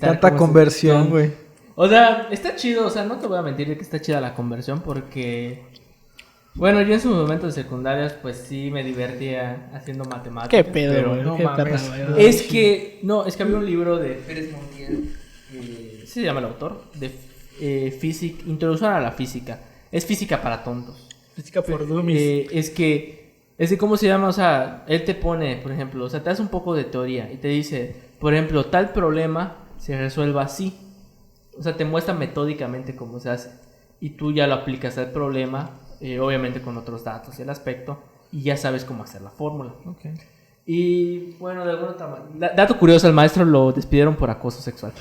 Tanta conversión, güey.
O sea, está chido, o sea, no te voy a mentir de que está chida la conversión porque... Bueno, yo en sus momentos de secundarias, pues sí me divertía haciendo matemáticas.
Qué pedo,
pero
güey.
no
Qué
mames.
perra, güey.
Es que había un libro de Pérez Montiel, se llama el autor, de física, Introducción a la física. Es física para tontos.
Física por dummies.
Es que, ¿cómo se llama? O sea, él te pone, por ejemplo, o sea, te hace un poco de teoría y te dice, por ejemplo, tal problema se resuelve así. O sea, te muestra metódicamente cómo se hace. Y tú ya lo aplicas al problema, obviamente con otros datos y el aspecto, y ya sabes cómo hacer la fórmula.
Okay.
Y bueno, de alguna manera, dato curioso, al maestro lo despidieron por acoso sexual.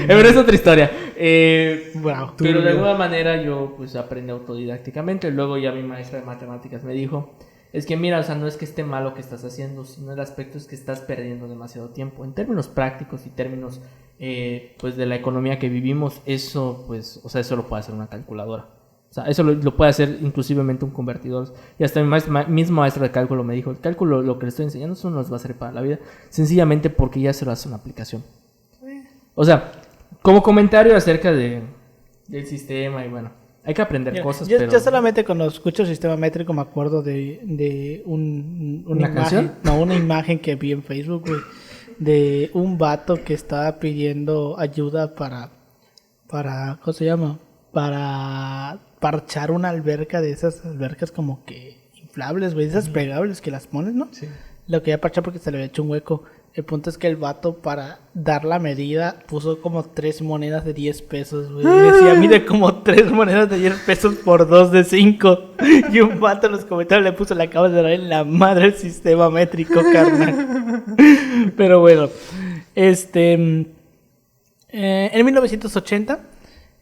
Pero es otra historia.
Wow.
Pero de alguna manera yo pues aprendí autodidácticamente. Luego ya mi maestra de matemáticas me dijo, es que mira, o sea, no es que esté mal lo que estás haciendo, sino el aspecto es que estás perdiendo demasiado tiempo. En términos prácticos y términos pues de la economía que vivimos, eso pues, o sea, eso lo puede hacer una calculadora. sea, eso lo puede hacer inclusivemente un convertidor. Y hasta mi mismo maestro de cálculo me dijo, el cálculo, lo que le estoy enseñando, eso no nos va a servir para la vida. Sencillamente porque ya se lo hace una aplicación. O sea, como comentario acerca del sistema y bueno, hay que aprender cosas, pero...
Yo solamente cuando escucho el sistema métrico me acuerdo de una imagen,
canción?
no, una imagen que vi en Facebook, güey, de un vato que estaba pidiendo ayuda para ¿cómo se llama? Para parchar una alberca, de esas albercas como que inflables, güey, esas plegables que las pones, ¿no?
Sí.
Lo quería parchar porque se le había hecho un hueco. El punto es que el vato, para dar la medida, puso como 3 monedas de 10 pesos, güey. Y decía, mide como 3 monedas de 10 pesos por 2 de 5. Y un vato en los comentarios le puso, le acabas de dar en la madre el sistema métrico, carnal. Pero bueno, en 1980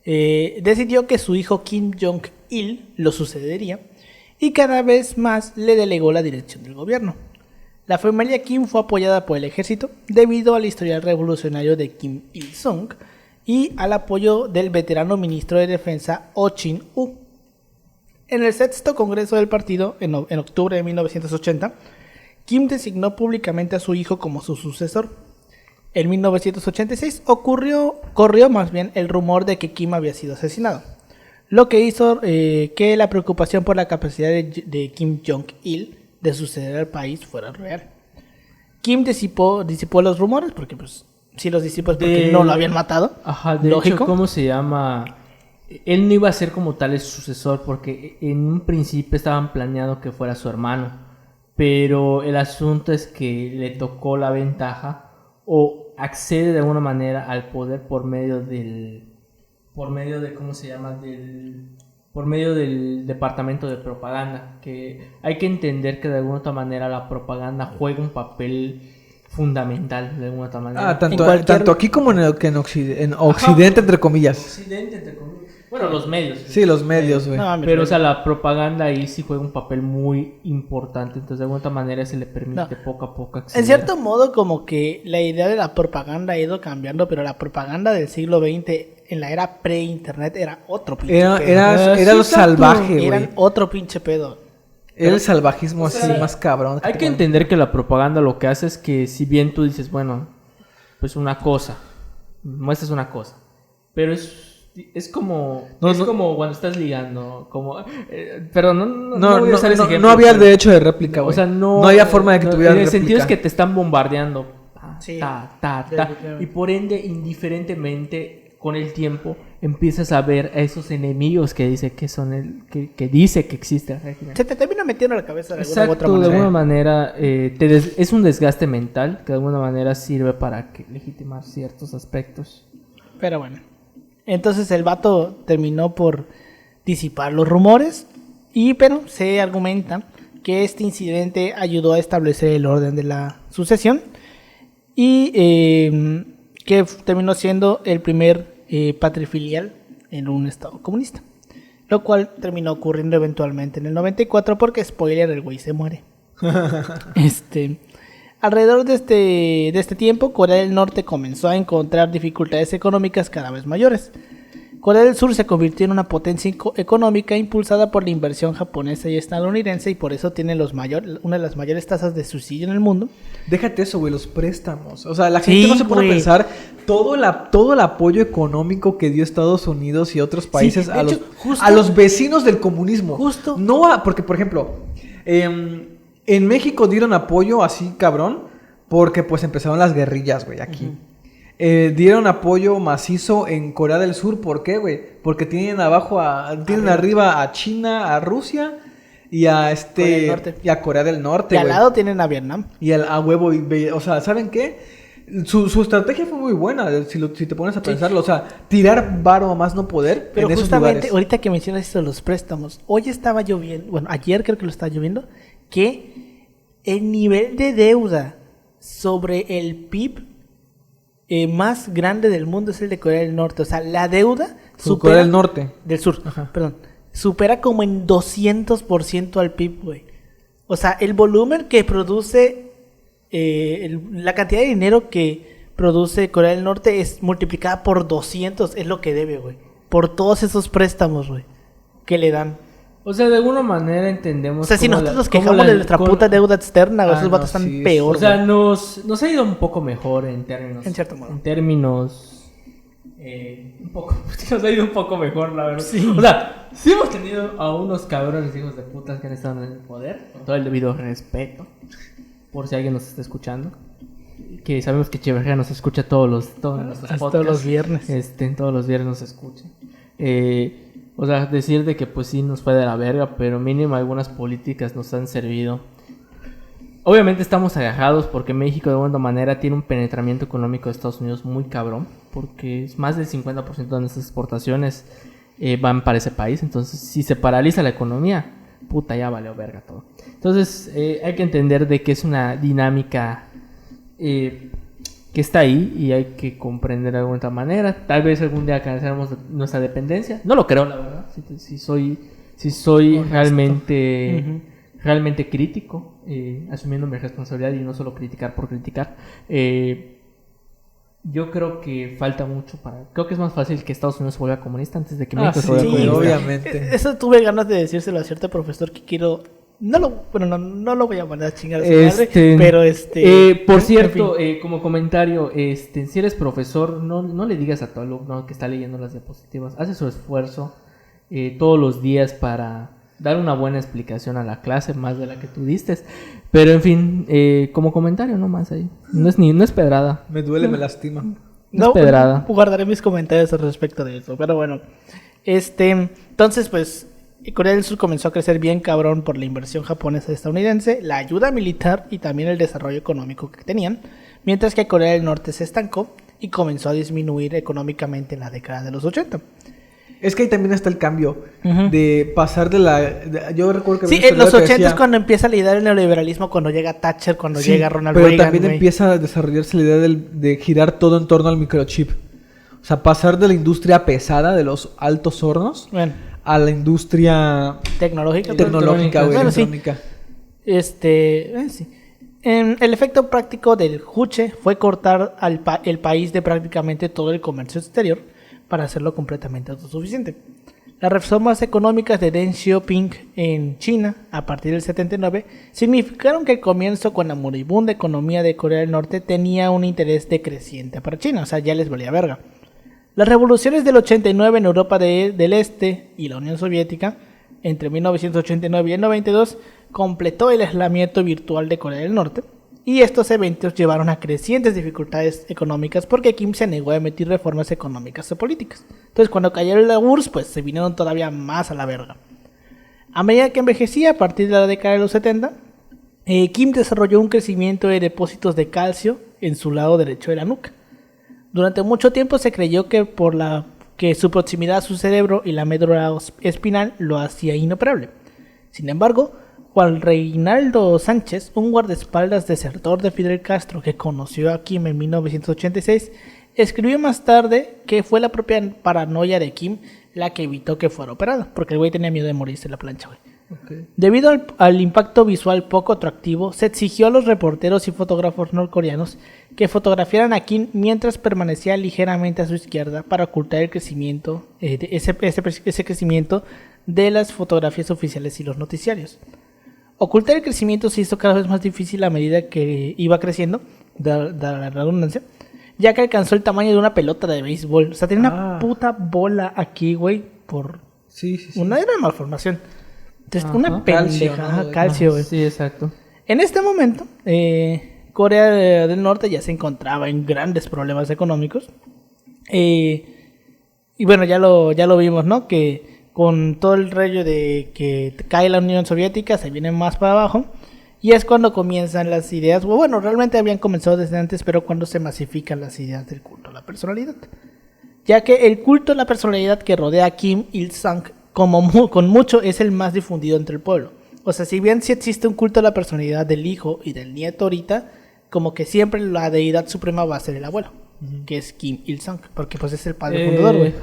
decidió que su hijo Kim Jong-il lo sucedería y cada vez más le delegó la dirección del gobierno. La familia Kim fue apoyada por el ejército debido al historial revolucionario de Kim Il-sung y al apoyo del veterano ministro de defensa Oh Chin-woo. En el sexto congreso del partido, en octubre de 1980, Kim designó públicamente a su hijo como su sucesor. En 1986 corrió más bien el rumor de que Kim había sido asesinado, lo que hizo que la preocupación por la capacidad de Kim Jong-il de suceder al país fuera real. Kim disipó los rumores, porque pues sí los disipó porque no lo habían matado.
Ajá, de
lógico.
hecho, ¿cómo se llama? Él no iba a ser como tal el sucesor, porque en un principio estaban planeando que fuera su hermano, pero el asunto es que le tocó la ventaja o accede de alguna manera al poder por medio de ¿cómo se llama? Por medio del departamento de propaganda, que hay que entender que de alguna otra manera la propaganda juega un papel fundamental de alguna otra manera.
Tanto aquí como en Occidente, entre comillas.
Occidente, entre comillas. Bueno, los medios.
Sí, los medios, güey.
No,
Pero, o sea, la propaganda ahí sí juega un papel muy importante. Entonces, de alguna otra manera se le permite poco a poco acceder.
En cierto modo, como que la idea de la propaganda ha ido cambiando, pero la propaganda del siglo XX, en la era pre-internet, era otro pinche pedo.
Era lo salvaje, güey.
Eran otro pinche pedo.
Era el salvajismo así más cabrón.
Hay que entender que la propaganda lo que hace es que, si bien tú dices, bueno, pues una cosa, muestras una cosa, pero es como como cuando estás ligando, como pero no voy a usar ese ejemplo,
no había derecho de réplica, güey.
O sea, no
había forma de que tuviera réplica.
En el sentido es que te están bombardeando,
Sí.
y por ende, indiferentemente, con el tiempo empiezas a ver a esos enemigos que dice que son que dice que existe el régimen.
Se te termina metiendo en la cabeza de alguna u otra
Exacto,
manera.
de alguna manera es un desgaste mental que de alguna manera sirve para legitimar ciertos aspectos.
Pero bueno. Entonces el vato terminó por disipar los rumores, pero se argumenta que este incidente ayudó a establecer el orden de la sucesión y que terminó siendo el primer patrifilial en un estado comunista, lo cual terminó ocurriendo eventualmente en el 94 porque, spoiler, el güey se muere. Alrededor de este tiempo, Corea del Norte comenzó a encontrar dificultades económicas cada vez mayores. Corea del Sur se convirtió en una potencia económica impulsada por la inversión japonesa y estadounidense, y por eso tiene una de las mayores tasas de suicidio en el mundo.
Déjate eso, güey, los préstamos. O sea, la gente no se pone a pensar todo el apoyo económico que dio Estados Unidos y otros países a los vecinos del comunismo.
Justo.
Porque, por ejemplo, en México dieron apoyo así, cabrón, porque pues empezaron las guerrillas, güey, aquí. Uh-huh. Dieron apoyo macizo en Corea del Sur. ¿Por qué, güey? Porque tienen arriba a China, a Rusia y a Corea del Norte,
y al lado tienen a Vietnam.
Y a huevo, o sea, ¿saben qué? Su estrategia fue muy buena, si te pones a pensarlo. O sea, tirar varo a más no poder.
Pero
en
justamente,
esos lugares.
Ahorita que mencionas esto de los préstamos, hoy estaba lloviendo, bueno, ayer creo que lo estaba lloviendo, que el nivel de deuda sobre el PIB más grande del mundo es el de Corea del Norte. O sea, la deuda
Corea del Norte.
Del Sur, perdón. Supera como en 200% al PIB, güey. O sea, el volumen que produce, la cantidad de dinero que produce Corea del Norte es multiplicada por 200, es lo que debe, güey. Por todos esos préstamos, güey. que le dan.
O sea, de alguna manera entendemos.
O sea, si
cómo
nosotros nos
cómo
quejamos de nuestra puta deuda externa,
Ah,
esos
no,
vatos están
sí,
peor.
O sea,
güey.
nos ha ido un poco mejor en términos.
En cierto modo.
En términos. Un poco. Nos ha ido un poco mejor, la verdad.
Sí.
O sea, sí hemos tenido a unos cabrones hijos de putas que han estado en el poder. Con todo el debido respeto. Por si alguien nos está escuchando. Que sabemos que Echeverría nos escucha todos nuestros
Hasta
podcasts.
los viernes.
Todos los viernes nos escucha. O sea, decir de que pues sí nos fue de la verga, pero mínimo algunas políticas nos han servido. Obviamente estamos agajados porque México de alguna manera tiene un penetramiento económico de Estados Unidos muy cabrón, porque es más del 50% de nuestras exportaciones van para ese país. Entonces, si se paraliza la economía, puta, ya valió verga todo. Entonces, hay que entender de que es una dinámica que está ahí y hay que comprender de alguna otra manera. Tal vez algún día alcanzaremos nuestra dependencia. No lo creo, la verdad. Si soy
Honesto.
realmente crítico, asumiendo mi responsabilidad y no solo criticar por criticar. Yo creo que falta mucho creo que es más fácil que Estados Unidos se vuelva comunista antes de que México se vuelva
sí,
comunista.
obviamente.
Eso tuve ganas de decírselo a cierto profesor que quiero. No lo voy a mandar a chingar a su madre, pero
por
en
cierto,
fin.
como comentario, si eres profesor, no le digas a tu alumno que está leyendo las diapositivas, hace su esfuerzo todos los días para dar una buena explicación a la clase, más de la que tú diste, pero en fin, como comentario nomás ahí, no es pedrada.
Me duele, me lastima.
No es pedrada.
Guardaré mis comentarios al respecto de eso, pero bueno. Entonces, pues, Corea del Sur comenzó a crecer bien cabrón por la inversión japonesa y estadounidense, la ayuda militar y también el desarrollo económico que tenían, mientras que Corea del Norte se estancó y comenzó a disminuir económicamente en la década de los 80.
Es que ahí también está el cambio
Ujú.
de pasar yo recuerdo que
Sí,
había un
en los
historiador que
80 es
decía,
cuando empieza la idea del neoliberalismo, cuando llega Thatcher, cuando
sí,
llega Ronald
pero
Reagan.
también
güey.
empieza a desarrollarse la idea de girar todo en torno al microchip. O sea, pasar de la industria pesada, de los altos hornos,
Bueno,
a la industria
tecnológica.
tecnológica o
Bueno, sí.
electrónica.
Sí. El efecto práctico del Juche fue cortar el país de prácticamente todo el comercio exterior para hacerlo completamente autosuficiente. Las reformas económicas de Deng Xiaoping en China a partir del 79 significaron que el comienzo con la moribunda economía de Corea del Norte tenía un interés decreciente para China, o sea, ya les valía verga. Las revoluciones del 89 en Europa del Este y la Unión Soviética, entre 1989 y el 92, completó el aislamiento virtual de Corea del Norte, y estos eventos llevaron a crecientes dificultades económicas porque Kim se negó a emitir reformas económicas o políticas. Entonces, cuando cayó la URSS, pues se vinieron todavía más a la verga. A medida que envejecía, a partir de la década de los 70, Kim desarrolló un crecimiento de depósitos de calcio en su lado derecho de la nuca. Durante mucho tiempo se creyó que que su proximidad a su cerebro y la médula espinal lo hacía inoperable. Sin embargo, Juan Reinaldo Sánchez, un guardaespaldas desertor de Fidel Castro que conoció a Kim en 1986, escribió más tarde que fue la propia paranoia de Kim la que evitó que fuera operado, porque el güey tenía miedo de morirse en la plancha, güey.
Okay.
Debido al impacto visual poco atractivo, se exigió a los reporteros y fotógrafos norcoreanos que fotografiaran a Kim mientras permanecía ligeramente a su izquierda para ocultar el crecimiento, ese crecimiento de las fotografías oficiales y los noticiarios. Ocultar el crecimiento se hizo cada vez más difícil a medida que iba creciendo, de la redundancia, ya que alcanzó el tamaño de una pelota de béisbol. O sea, tenía una puta bola aquí, güey, por
Sí.
una malformación. Entonces,
Ajá.
una pendeja,
¿no?
calcio, güey.
Sí, exacto.
En este momento, Corea del Norte ya se encontraba en grandes problemas económicos. Y bueno, ya lo vimos, ¿no? Que con todo el rollo de que cae la Unión Soviética, se viene más para abajo. Y es cuando comienzan las ideas, bueno, realmente habían comenzado desde antes, pero cuando se masifican las ideas del culto a la personalidad. Ya que el culto a la personalidad que rodea a Kim Il-sung, con mucho, es el más difundido entre el pueblo. O sea, si bien sí existe un culto a la personalidad del hijo y del nieto ahorita, como que siempre la deidad suprema va a ser el abuelo, que es Kim Il-sung, porque pues es el padre fundador, güey.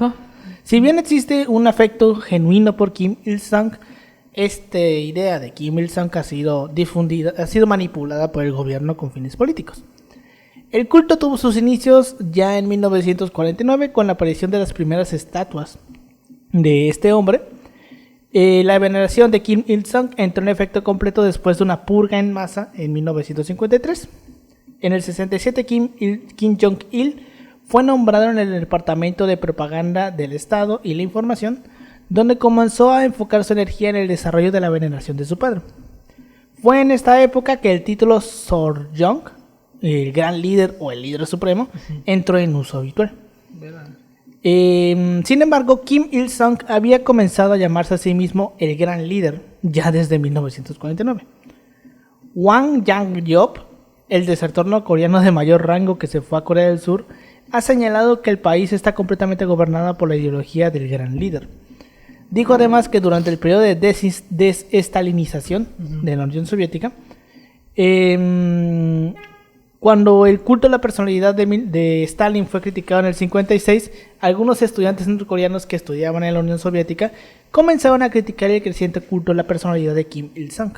Si bien existe un afecto genuino por Kim Il-sung, esta idea de Kim Il-sung ha sido difundida, ha sido manipulada por el gobierno con fines políticos. El culto tuvo sus inicios ya en 1949 con la aparición de las primeras estatuas de este hombre, La veneración de Kim Il-sung entró en efecto completo después de una purga en masa en 1953. En el 67, Kim Jong-il fue nombrado en el Departamento de Propaganda del Estado y la Información, donde comenzó a enfocar su energía en el desarrollo de la veneración de su padre. Fue en esta época que el título Sorjong, el gran líder o el líder supremo, entró en uso habitual. Sin embargo, Kim Il-sung había comenzado a llamarse a sí mismo el gran líder ya desde 1949. Wang Yang-yeop, el desertor norcoreano de mayor rango que se fue a Corea del Sur, ha señalado que el país está completamente gobernado por la ideología del gran líder. Dijo además que durante el periodo de desestalinización de la Unión Soviética, cuando el culto a la personalidad de Stalin fue criticado en el 56, algunos estudiantes norcoreanos que estudiaban en la Unión Soviética comenzaron a criticar el creciente culto a la personalidad de Kim Il-sung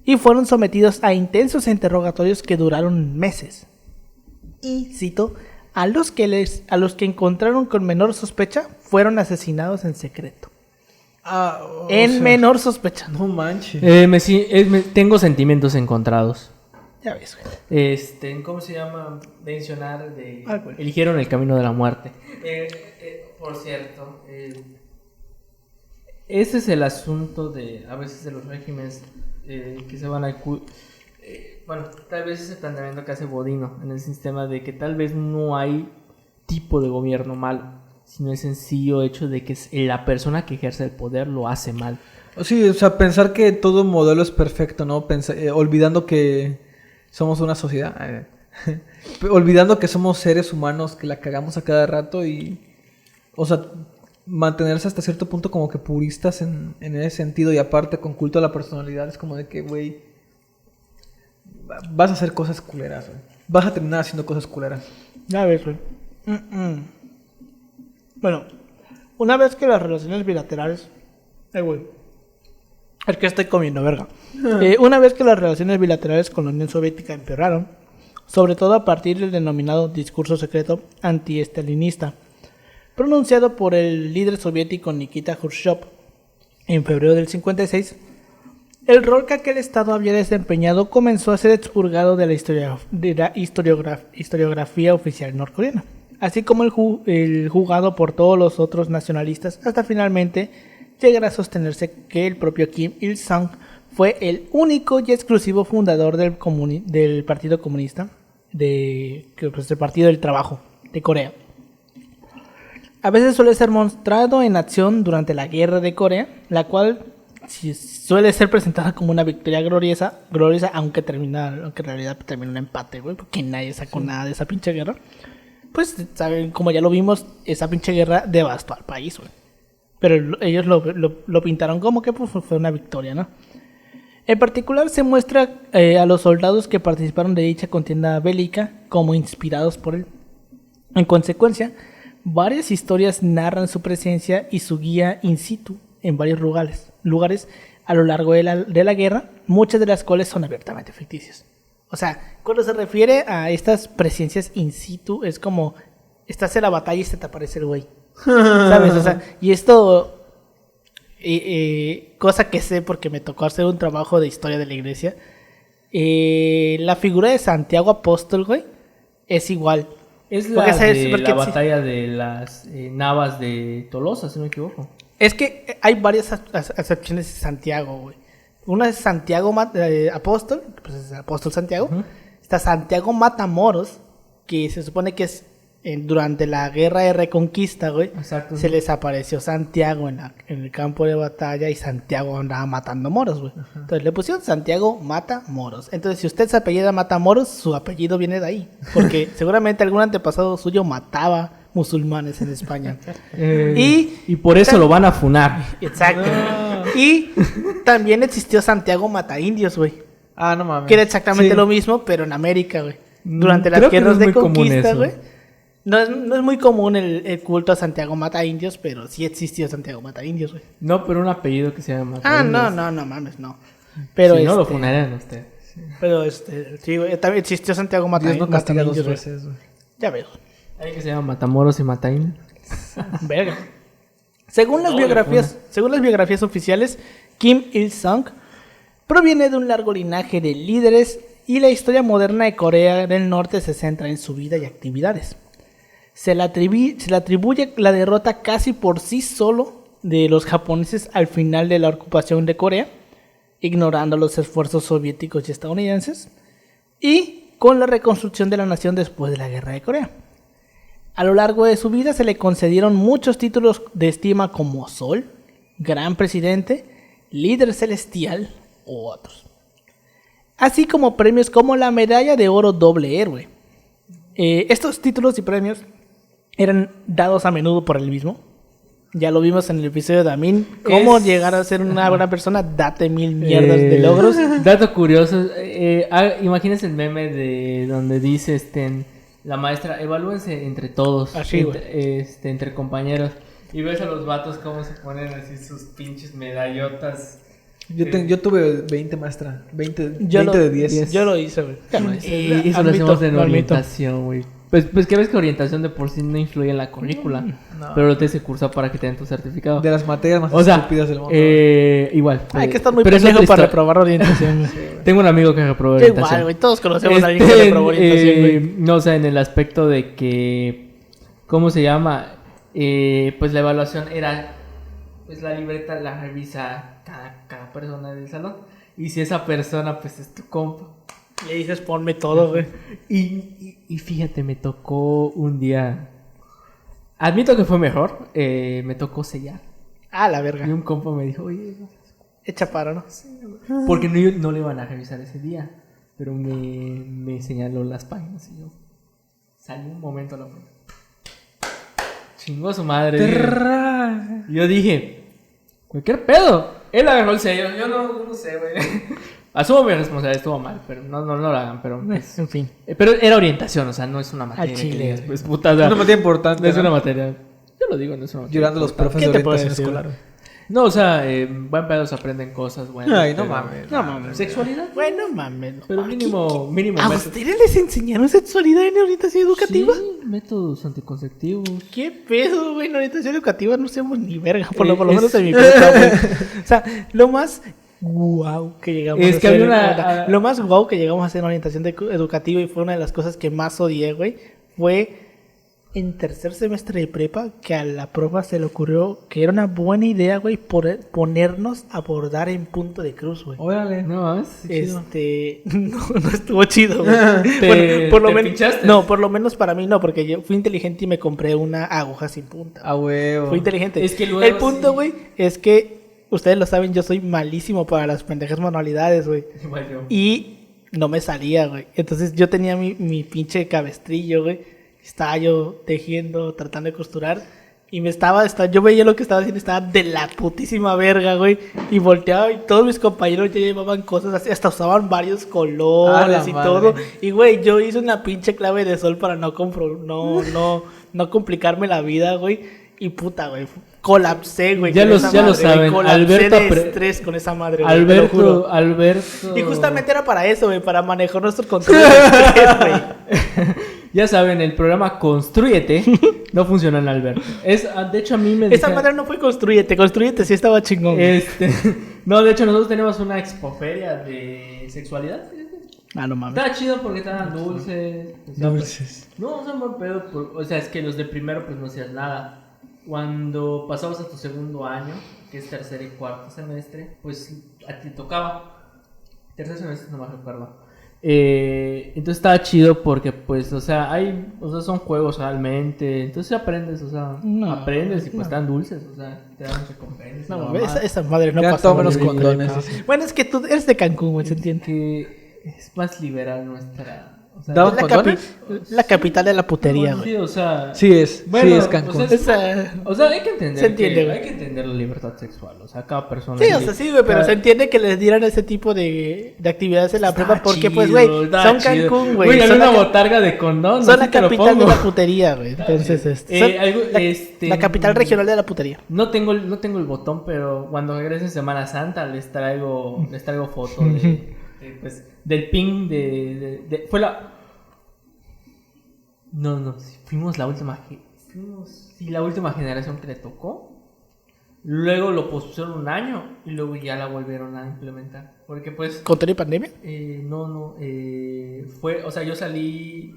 y fueron sometidos a intensos interrogatorios que duraron meses. Y, cito, a los que encontraron con menor sospecha fueron asesinados en secreto. Menor sospecha.
No manches.
Tengo sentimientos encontrados.
Ya ves, güey.
¿Cómo se llama? Mencionar de...
Güey.
Eligieron el camino de la muerte. Por cierto, ese es el asunto de, a veces, de los regímenes que se van a... bueno, tal vez ese planteamiento que hace Bodino en el sistema de que tal vez no hay tipo de gobierno malo, sino el sencillo hecho de que la persona que ejerce el poder lo hace mal.
Sí, o sea, pensar que todo modelo es perfecto, ¿no? Olvidando que somos una sociedad, olvidando que somos seres humanos que la cagamos a cada rato y, o sea, mantenerse hasta cierto punto como que puristas en ese sentido y aparte con culto a la personalidad es como de que, güey, vas a hacer cosas culeras, güey. Vas a terminar haciendo cosas culeras.
Ya ves, güey. Bueno, una vez que las relaciones bilaterales... güey. Es que estoy comiendo, verga. Una vez que las relaciones bilaterales con la Unión Soviética empeoraron, sobre todo a partir del denominado discurso secreto anti-estalinista, pronunciado por el líder soviético Nikita Khrushchev en febrero del 56, el rol que aquel estado había desempeñado comenzó a ser expurgado de la historiografía oficial norcoreana, así como el jugado por todos los otros nacionalistas, hasta finalmente llegar a sostenerse que el propio Kim Il-sung fue el único y exclusivo fundador del Partido Comunista, del Partido del Trabajo de Corea. A veces suele ser mostrado en acción durante la Guerra de Corea, la cual suele ser presentada como una victoria gloriosa, aunque en realidad termina un empate, güey, porque nadie sacó nada de esa pinche guerra. Pues, saben, como ya lo vimos, esa pinche guerra devastó al país, güey. Pero ellos lo pintaron como que pues, fue una victoria, ¿no? En particular se muestra a los soldados que participaron de dicha contienda bélica como inspirados por él. En consecuencia, varias historias narran su presencia y su guía in situ en varios lugares a lo largo de la guerra, muchas de las cuales son abiertamente ficticias. O sea, cuando se refiere a estas presencias in situ, es como estás en la batalla y se te aparece el güey. ¿Sabes? O sea, y esto, cosa que sé porque me tocó hacer un trabajo de historia de la iglesia, la figura de Santiago Apóstol, güey, es igual.
Es la batalla de las navas de Tolosa, si no me equivoco.
Es que hay varias acepciones de Santiago, güey. Una es Santiago Apóstol, pues es Apóstol Santiago. Está Santiago Matamoros, que se supone que es durante la guerra de Reconquista, güey. Exacto. Se les apareció Santiago en el campo de batalla y Santiago andaba matando moros, güey. Entonces le pusieron Santiago Mata Moros. Entonces, si usted se apellida Mata Moros, su apellido viene de ahí. Porque seguramente algún antepasado suyo mataba musulmanes en España.
Y por eso lo van a funar.
Exacto. Y también existió Santiago Mata Indios, güey.
Ah, no mames.
Que era exactamente lo mismo, pero en América, güey. Durante las guerras de conquista, güey. No es muy común el culto a Santiago Mata Indios, pero sí existió Santiago Mata Indios, güey.
No, pero un apellido que se llama Mata Indios.
No mames, no. Pero
si no, lo funarían ustedes.
Sí. Pero sí, güey, también existió Santiago Mata Indios.
No castiga dos veces, güey.
Ya veo.
Hay que se llama Matamoros y Mata Indios.
Verga. Según las
Doble
biografías oficiales, Kim Il-sung proviene de un largo linaje de líderes y la historia moderna de Corea del Norte se centra en su vida y actividades. Se le atribuye la derrota casi por sí solo de los japoneses al final de la ocupación de Corea, ignorando los esfuerzos soviéticos y estadounidenses, y con la reconstrucción de la nación después de la Guerra de Corea. A lo largo de su vida se le concedieron muchos títulos de estima como Sol, Gran Presidente, Líder Celestial u otros. Así como premios como la Medalla de Oro Doble Héroe. Estos títulos y premios eran dados a menudo por él mismo. Ya lo vimos en el episodio de Amin. ¿Cómo llegar a ser una buena persona? Date 1000 mierdas de logros.
Dato curioso. Imagínense el meme de donde dice la maestra, evalúense entre todos.
Así,
entre compañeros. Y ves a los vatos cómo se ponen así sus pinches medallotas.
Yo tuve 20, maestra. 20
Yo
de 10.
Yo lo hice, güey.
Y eso lo hacemos en orientación, güey. Pues que ves que orientación de por sí no influye en la currícula.
No.
Pero lo tienes que cursar para que te den tu certificado.
De las materias más
O sea,
estúpidas del mundo.
igual.
Hay que estar muy
pero es
pendejo
otra
para
historia.
reprobar orientación.
Tengo un amigo que reprobó
Yo
orientación.
igual, güey. Todos conocemos a alguien que reprobó orientación, güey.
No, o sea, en el aspecto de que... ¿Cómo se llama? Pues la evaluación era... Pues la libreta la revisa cada persona del salón. Y si esa persona, pues es tu compa.
Le dices, ponme todo, güey.
Y fíjate, me tocó un día... Admito que fue mejor. Me tocó sellar.
Ah, la
Y
verga.
un compa me dijo, oye...
Echa paro, ¿no?
Porque no le iban a revisar ese día. Pero me señaló las páginas y yo... Salí un momento a la prueba. Chingó a su madre. Y yo dije... Cualquier pedo. Él agarró el sello. Yo no sé, güey. Asumo mi responsabilidad, estuvo mal, pero no lo hagan, pero...
En fin.
Pero era orientación, o sea, no es una materia.
Al chile,
que digas,
güey.
pues, puta, o sea,
Es una materia importante.
no es
¿no?
una materia. Yo lo digo, no es una materia.
Llorando los
importante.
profes
¿Qué
de
te puedo
orientación
decir?
escolar.
No, o sea, buen pedo se aprenden cosas buenas.
Ay, no
pero-
mames.
No mames.
¿Sexualidad?
Bueno, mames. no.
Pero mínimo
¿A
método.
ustedes les enseñaron sexualidad en orientación educativa?
Sí, métodos anticonceptivos.
¿Qué pedo, güey? En orientación educativa no sabemos ni verga, por lo
Es-
menos en mi puta, güey. O sea, lo más guau que llegamos
Es
a
que
hacer.
había
Lo más guau que llegamos a hacer en orientación educativa y fue una de las cosas que más odié, güey, fue en tercer semestre de prepa que a la profa se le ocurrió que era una buena idea, güey, ponernos a bordar en punto de cruz, güey.
Órale.
No mames.
chido.
No estuvo chido, güey.
Te-
por lo
te
menos,
pinchaste.
no, por lo menos para mí no, porque yo fui inteligente y me compré una aguja sin punta.
A huevo.
Fui inteligente.
Es que luego
el punto,
sí.
güey, es que ustedes lo saben, yo soy malísimo para las pendejas manualidades, güey.
Igual yo.
Y no me salía, güey. Entonces yo tenía mi pinche cabestrillo, güey. Estaba yo tejiendo, tratando de costurar. Y yo veía lo que estaba haciendo, estaba de la putísima verga, güey. Y volteaba y todos mis compañeros ya llevaban cosas así, hasta usaban varios
Ah,
colores
la
y
madre.
todo. Y, güey, yo hice una pinche clave de sol para no complicarme la vida, güey. Y puta, güey, colapsé, güey.
Ya
con
lo-
esa
ya lo
madre, güey.
saben,
Colapsé
Alberto
de
apre-
estrés con esa madre, güey, te lo juro.
Alberto.
Y justamente era para eso, güey, para manejar nuestro control de estrés, güey.
Ya saben, el programa Construyete no funciona en Alberto. De hecho, a mí me
Esa
dijeron-
madre no fue construyete sí estaba chingón.
No, de hecho, nosotros tenemos una expoferia de sexualidad.
Ah, no mames.
Está chido porque te dan dulces. O sea,
Dulces.
No, son buen pedo. O sea, es que los de primero, pues no hacías nada. Cuando pasabas a tu segundo año, que es tercer y cuarto semestre, pues a ti tocaba. Tercer semestre, no me recuerdo. Entonces estaba chido porque, pues, o sea, son juegos realmente. Entonces aprendes, o sea,
No,
aprendes y pues
no.
te dan dulces, o sea, te dan recompensas.
No
y
mames,
mamadas.
esa madre no
Ya
pasa.
todo menos
güey,
condones,
güey.
sí.
Bueno, es que tú eres de Cancún, güey, se entiende.
Que es más liberal nuestra. O sea,
¿Daban
La,
condones?
la capital de la putería,
sí,
güey.
o sea.
Sí es.
Bueno,
sí es Cancún.
o sea,
Esa-
O sea, hay que entender.
Se entiende, güey.
Hay que entender la libertad sexual. O sea, cada persona.
Sí, o sea, sí, güey, pero
cada-
se entiende que les dieran ese tipo de actividades en la
Está
prepa porque, pues,
chido,
güey,
está
son
chido.
Cancún, güey.
Güey, hay
Son
una
la ca-
botarga de condón.
son
así
la
te lo
capital de
pongo.
la putería, güey. Entonces, la capital regional de la putería.
No tengo el botón, pero cuando regrese en Semana Santa les traigo fotos pues, del ping fue la... No, sí, fuimos la última generación que le tocó. Luego lo pospusieron un año y luego ya la volvieron a implementar. Porque pues...
¿Con toda la pandemia?
Fue, o sea, yo salí...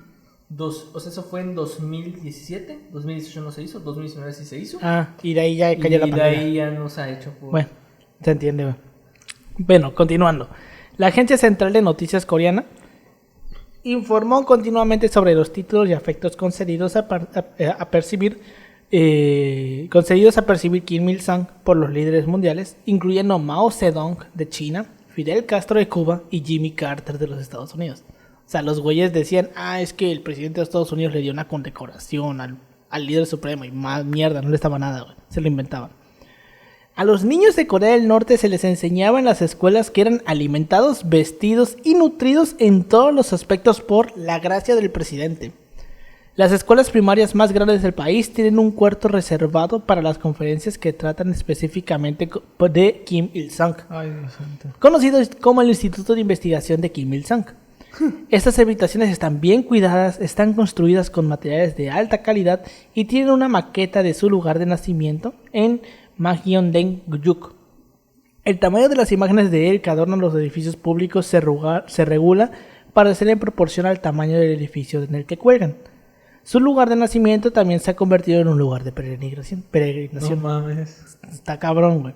eso fue en 2017, 2018 no se hizo, 2019 sí se hizo.
Y de ahí ya cayó la pandemia.
Y de ahí ya no se ha hecho.
Bueno, se entiende. Güey. Bueno, continuando. La Agencia Central de Noticias Coreana informó continuamente sobre los títulos y afectos concedidos a percibir Kim Il-sung por los líderes mundiales, incluyendo Mao Zedong de China, Fidel Castro de Cuba y Jimmy Carter de los Estados Unidos. O sea, los güeyes decían, es que el presidente de Estados Unidos le dio una condecoración al líder supremo y más mierda, no le estaba nada, güey. Se lo inventaban. A los niños de Corea del Norte se les enseñaba en las escuelas que eran alimentados, vestidos y nutridos en todos los aspectos por la gracia del presidente. Las escuelas primarias más grandes del país tienen un cuarto reservado para las conferencias que tratan específicamente de Kim Il-sung, conocido como el Instituto de Investigación de Kim Il-sung. Estas habitaciones están bien cuidadas, están construidas con materiales de alta calidad y tienen una maqueta de su lugar de nacimiento en Mangyeongdae-guyuk. El tamaño de las imágenes de él que adornan los edificios públicos se regula para ser en proporción al tamaño del edificio en el que cuelgan. Su lugar de nacimiento también se ha convertido en un lugar de peregrinación.
No mames.
Está cabrón, güey.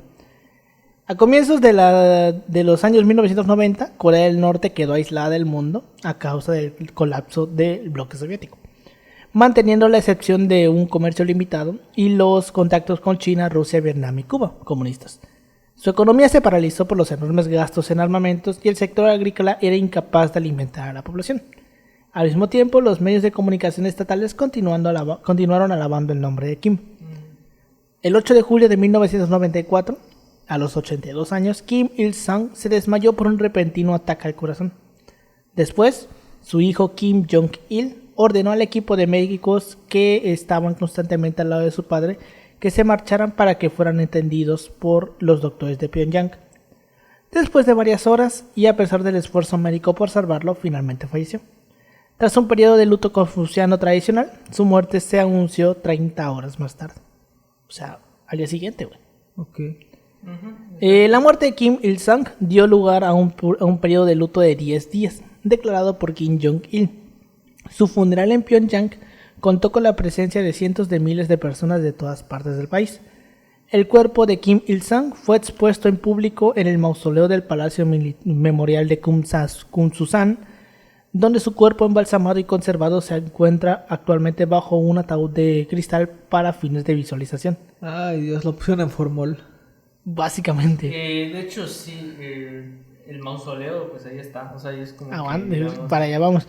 A comienzos de los años 1990, Corea del Norte quedó aislada del mundo a causa del colapso del bloque soviético, manteniendo la excepción de un comercio limitado y los contactos con China, Rusia, Vietnam y Cuba, comunistas. Su economía se paralizó por los enormes gastos en armamentos y el sector agrícola era incapaz de alimentar a la población. Al mismo tiempo, los medios de comunicación estatales continuaron alabando el nombre de Kim. El 8 de julio de 1994, a los 82 años, Kim Il-sung se desmayó por un repentino ataque al corazón. Después, su hijo Kim Jong-il ordenó al equipo de médicos que estaban constantemente al lado de su padre que se marcharan para que fueran atendidos por los doctores de Pyongyang. Después de varias horas, y a pesar del esfuerzo médico por salvarlo, finalmente falleció. Tras un periodo de luto confuciano tradicional, su muerte se anunció 30 horas más tarde. O sea, al día siguiente, güey.
Okay.
La muerte de Kim Il-sung dio lugar a un periodo de luto de 10 días, declarado por Kim Jong-il. Su funeral en Pyongyang contó con la presencia de cientos de miles de personas de todas partes del país. El cuerpo de Kim Il-sung fue expuesto en público en el mausoleo del Palacio Memorial de Kumsusan, donde su cuerpo embalsamado y conservado se encuentra actualmente bajo un ataúd de cristal para fines de visualización.
Ay, Dios, lo pusieron en formol.
Básicamente.
De hecho, sí, el mausoleo, pues ahí está. O sea, ahí es como.
Para allá vamos.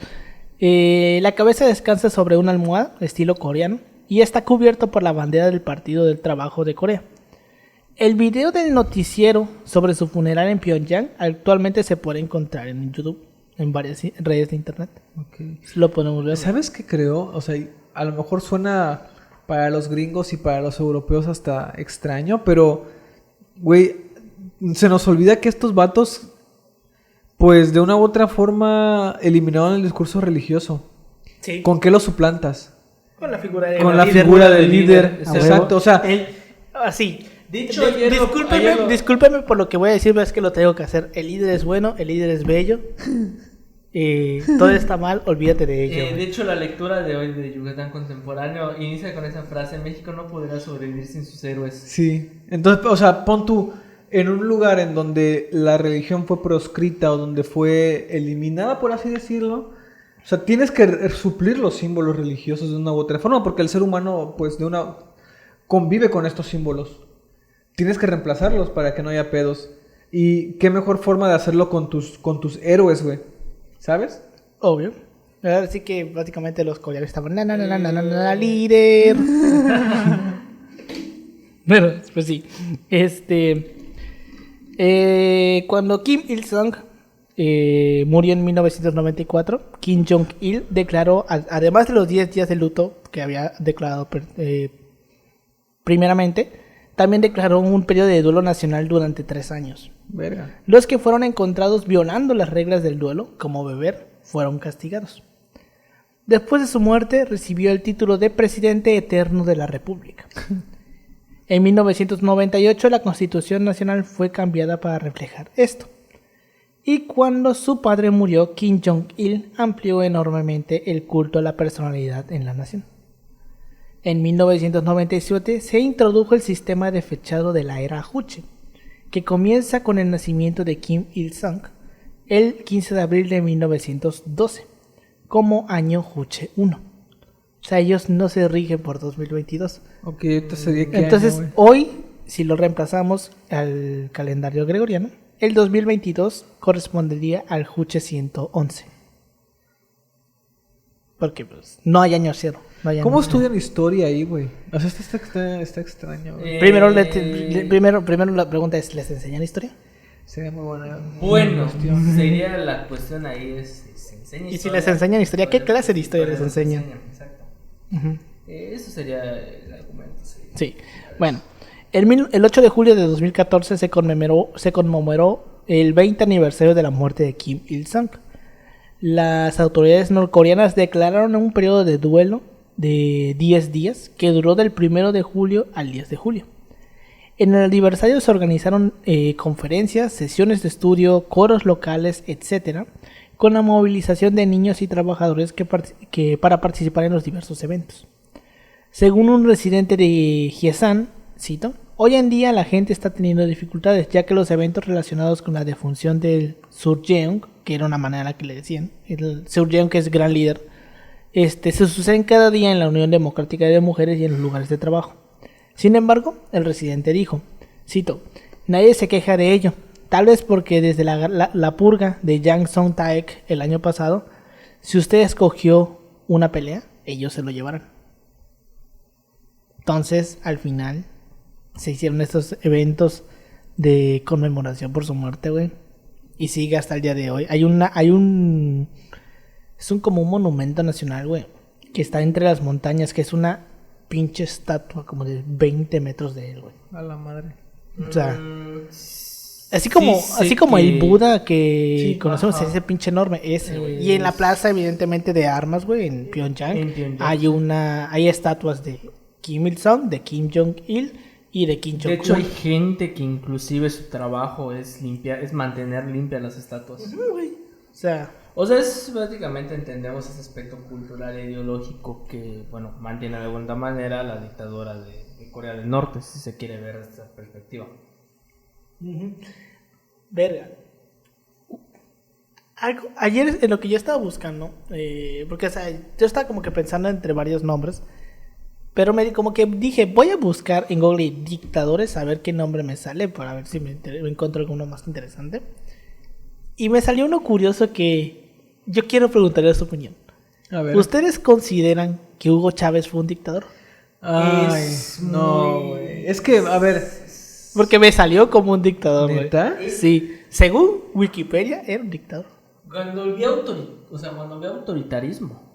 La cabeza descansa sobre una almohada, estilo coreano, y está cubierto por la bandera del Partido del Trabajo de Corea. El video del noticiero sobre su funeral en Pyongyang actualmente se puede encontrar en YouTube, en varias redes de internet.
Okay.
Lo podemos ver.
¿Sabes qué creo? O sea, a lo mejor suena para los gringos y para los europeos hasta extraño, pero, güey, se nos olvida que estos vatos, pues de una u otra forma, eliminaron el discurso religioso.
Sí.
¿Con qué lo suplantas?
Con la figura de
Con la figura del líder. Exacto, o sea.
Así.
Dicho,
discúlpeme por lo que voy a decir, pero es que lo tengo que hacer. El líder es bueno, el líder es bello. Todo está mal, olvídate de ello.
De hecho, la lectura de hoy de Yucatán Contemporáneo inicia con esa frase: México no podrá sobrevivir sin sus héroes.
Sí, entonces, o sea, pon tú en un lugar en donde la religión fue proscrita o donde fue eliminada, por así decirlo. O sea, tienes que suplir los símbolos religiosos de una u otra forma, porque el ser humano, pues, convive con estos símbolos. Tienes que reemplazarlos para que no haya pedos. Y qué mejor forma de hacerlo con tus héroes, güey. ¿Sabes?
Obvio. Así que básicamente los coreanos estaban líder. Bueno, pues sí. Cuando Kim Il-sung murió en 1994, Kim Jong-il declaró, además de los 10 días de luto que había declarado primeramente, también declaró un periodo de duelo nacional durante 3 años.
Verga.
Los que fueron encontrados violando las reglas del duelo, como beber, fueron castigados. Después de su muerte, recibió el título de Presidente Eterno de la República. En 1998 la Constitución Nacional fue cambiada para reflejar esto. Y cuando su padre murió, Kim Jong-il amplió enormemente el culto a la personalidad en la nación. En 1997 se introdujo el sistema de fechado de la era Juche, que comienza con el nacimiento de Kim Il-sung el 15 de abril de 1912, como año Juche 1. O sea, ellos no se rigen por 2022.
Ok, entonces sería que
Entonces, hoy, si lo reemplazamos al calendario gregoriano, el 2022 correspondería al Juche 111. Porque pues, no hay año cero. No hay
¿Cómo
año cero.
estudian historia ahí, güey? O sea, está extraño, güey.
Primero la pregunta es, ¿les enseñan historia?
Sería muy buena.
Bueno, sería la cuestión ahí es, ¿se enseña
Y si les enseñan historia, ¿qué clase de historia les enseñan?
Exacto.
Ujú.
Eso sería el argumento.
Sí, bueno, el 8 de julio de 2014 se conmemoró el 20 aniversario de la muerte de Kim Il-sung. Las autoridades norcoreanas declararon un periodo de duelo de 10 días que duró del 1 de julio al 10 de julio. En el aniversario se organizaron conferencias, sesiones de estudio, coros locales, etc., con la movilización de niños y trabajadores para participar en los diversos eventos. Según un residente de Hyesan, cito, hoy en día la gente está teniendo dificultades ya que los eventos relacionados con la defunción del Surjeong, que era una manera en la que le decían, el Surjeong, que es gran líder, se suceden cada día en la Unión Democrática de Mujeres y en los lugares de trabajo. Sin embargo, el residente dijo, cito, nadie se queja de ello, tal vez porque desde la purga de Yang Song-taek el año pasado, si usted escogió una pelea, ellos se lo llevarán. Entonces, al final, se hicieron estos eventos de conmemoración por su muerte, güey. Y sigue hasta el día de hoy. Es como un monumento nacional, güey, que está entre las montañas, que es una pinche estatua como de 20 metros de él, güey.
A la madre.
O sea, así como el Buda que conocemos, ese pinche enorme, ese, güey. Y en la plaza, evidentemente, de armas, güey, en Pyongyang, hay estatuas de Kim Il-sung, de Kim Jong-il y de Kim Jong-un.
De hecho, hay gente que inclusive su trabajo es mantener limpias las estatuas. O sea, es básicamente entendemos ese aspecto cultural e ideológico que, bueno, mantiene de alguna manera la dictadura de Corea del Norte, si se quiere ver desde esa perspectiva.
Verga. Ayer en lo que yo estaba buscando, porque o sea, yo estaba como que pensando entre varios nombres, pero como que dije, voy a buscar en Google dictadores a ver qué nombre me sale para ver si me encuentro alguno más interesante. Y me salió uno curioso que yo quiero preguntarle su opinión.
A ver.
¿Ustedes consideran que Hugo Chávez fue un dictador?
Ay, no, güey. Es que, a ver.
Porque me salió como un dictador, güey.
¿Neta?
Sí. Según Wikipedia, era un dictador.
Cuando había autoritarismo,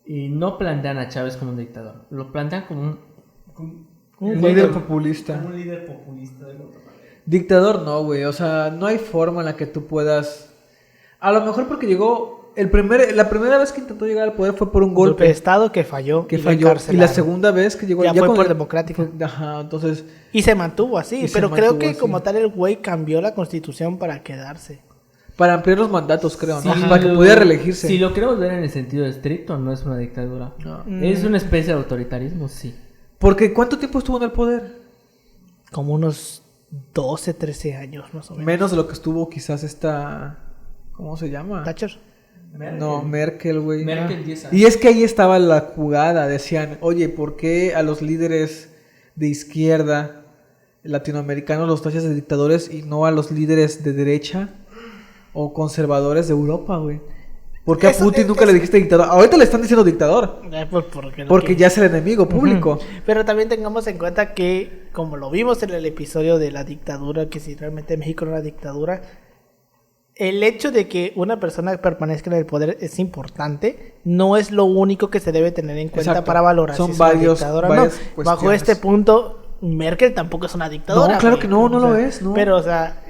no plantean a Chávez como un dictador, lo plantean como
un líder populista.
Como un líder populista de otra manera.
Dictador no, güey. O sea, no hay forma en la que tú puedas. A lo mejor porque llegó. La primera vez que intentó llegar al poder fue por un golpe
de estado que falló.
Y la segunda vez que llegó
ya fue por democrático.
Ajá, entonces.
Y se mantuvo así. Pero creo que como tal el güey cambió la constitución para quedarse.
Para ampliar los mandatos, creo,
Sí,
¿no? Para que pudiera reelegirse.
Si lo queremos ver en el sentido estricto, no es una dictadura.
No.
Es una especie de autoritarismo, sí.
Porque ¿cuánto tiempo estuvo en el poder?
Como unos 12, 13 años más o menos.
Menos de lo que estuvo quizás esta... ¿Cómo se llama?
Thatcher.
No, Merkel, güey.
Merkel 10 años.
Y es que ahí estaba la jugada. Decían, oye, ¿por qué a los líderes de izquierda latinoamericanos los tachas de dictadores y no a los líderes de derecha o conservadores de Europa, güey? ¿Por qué a Putin nunca le dijiste dictador? Ahorita le están diciendo dictador. Porque ya es el enemigo público.
Pero también tengamos en cuenta que, como lo vimos en el episodio de la dictadura, que si realmente México era una dictadura, el hecho de que una persona permanezca en el poder es importante, no es lo único que se debe tener en cuenta. Exacto. Para valorar
son
si es
varios,
una dictadura o no. Bajo este punto, Merkel tampoco es una dictadora.
No, claro que no, no lo es. No.
Pero, o sea...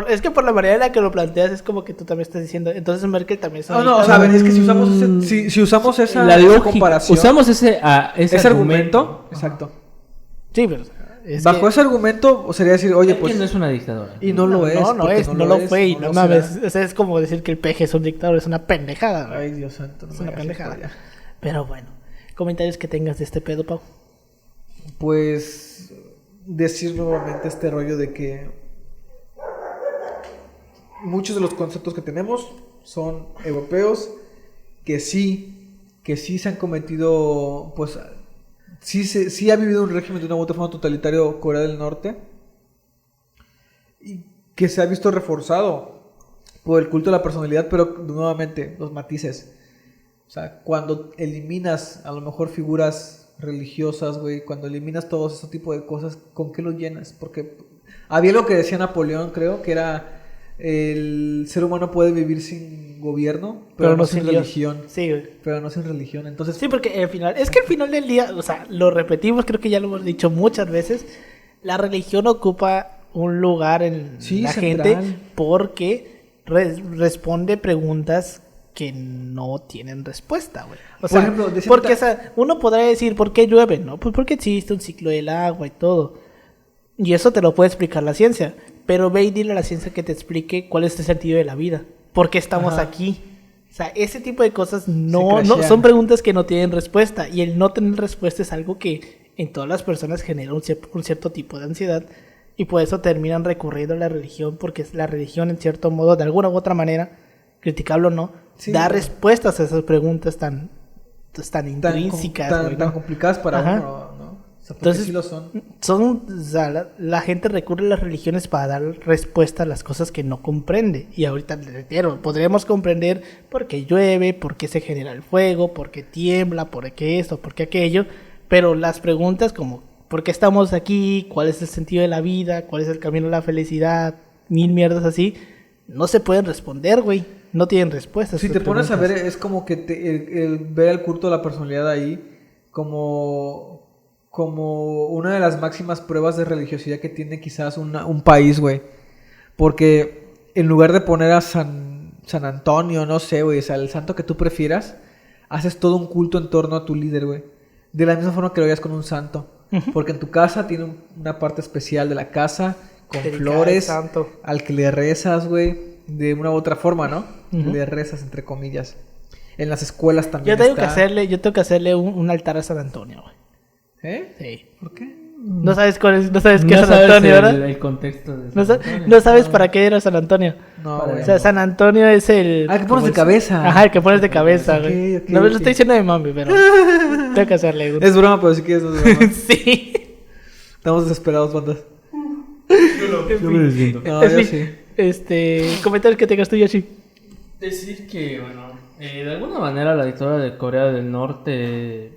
Es que por la manera en la que lo planteas es como que tú también estás diciendo, entonces Merkel también es una
no, o sea, a ver, es que si usamos esa comparación,
usamos ese
argumento, exacto.
Sí, pero es
Bajo
que-
ese argumento, sería decir, oye,
Es que
pues...
no es una dictadura.
Y no lo es.
No, no
porque
es, no lo fue y no
lo
mames.
será.
O sea, es como decir que el peje es un dictador, es una pendejada, güey.
Ay, Dios santo. no
Es
me
una
hagas
pendejada.
esto ya.
Pero bueno, comentarios que tengas de este pedo, Pau.
Pues decir nuevamente este rollo de que muchos de los conceptos que tenemos son europeos que sí se han cometido, pues sí ha vivido un régimen de una u otra forma totalitario Corea del Norte y que se ha visto reforzado por el culto a la personalidad, pero nuevamente los matices. O sea, cuando eliminas a lo mejor figuras religiosas, güey, cuando eliminas todo ese tipo de cosas, ¿con qué lo llenas? Porque había lo que decía Napoleón, creo, que era el ser humano puede vivir sin gobierno, pero no sin
Dios.
religión.
Sí, güey.
Pero no sin religión. Entonces,
Sí, porque al final, es que al final del día, o sea, lo repetimos, creo que ya lo hemos dicho muchas veces, la religión ocupa un lugar en
Sí,
la
central.
gente porque responde preguntas que no tienen respuesta, güey. O
Por
sea,
ejemplo, decía
porque
ahorita-
o sea, uno podrá decir, ¿por qué llueve? No, pues porque existe un ciclo del agua y todo. Y eso te lo puede explicar la ciencia. Pero ve y dile a la ciencia que te explique cuál es el sentido de la vida. ¿Por qué estamos
Ajá.
aquí? O sea, ese tipo de cosas no
crashean.
son preguntas que no tienen respuesta. Y el no tener respuesta es algo que en todas las personas genera un cierto tipo de ansiedad. Y por eso terminan recurriendo a la religión. Porque la religión, en cierto modo, de alguna u otra manera, criticable o no,
Sí.
da respuestas a esas preguntas tan intrínsecas. güey,
tan
¿no?
complicadas para
Ajá.
uno, ¿no? O sea, porque
Entonces,
sí lo son.
o sea, la gente recurre a las religiones para dar respuesta a las cosas que no comprende. Y ahorita le reitero, podríamos comprender por qué llueve, por qué se genera el fuego, por qué tiembla, por qué esto, por qué aquello. Pero las preguntas como, ¿por qué estamos aquí? ¿Cuál es el sentido de la vida? ¿Cuál es el camino a la felicidad? Mil mierdas así. No se pueden responder, güey. No tienen respuestas.
Si
esas
te pones a
preguntas.
ver, es como que el ver el culto de la personalidad ahí como una de las máximas pruebas de religiosidad que tiene quizás un país, güey. Porque en lugar de poner a San Antonio, no sé, güey, o sea, el santo que tú prefieras, haces todo un culto en torno a tu líder, güey. De la misma forma que lo harías con un santo. Porque en tu casa tiene una parte especial de la casa, con
Dedicada al
flores,
santo.
al que le rezas, güey, de una u otra forma, ¿no?
Ujú.
Le rezas, entre comillas. En las escuelas también
Yo tengo
está.
que hacerle un altar a San Antonio, güey.
¿Eh?
Sí.
¿Por qué?
No sabes qué es
No
San
sabes
Antonio,
el,
¿verdad?
el contexto de
No,
San Antonio.
no sabes para qué era San Antonio.
No,
Para-
güey.
O sea, San Antonio es el...
Ah, que pones
como
de
el-
cabeza.
Ajá, el que pones de cabeza,
Ok,
güey.
ok,
No me lo
ok.
estoy diciendo de mami, pero... tengo que hacerle un...
Es broma, pero sí que es broma.
Sí.
Estamos desesperados, bandas.
Yo me deslindo.
No,
En
yo
fin,
sí.
comentarios que tengas tú, Yoshi.
Decir que, bueno, de alguna manera la dictadura de Corea del Norte,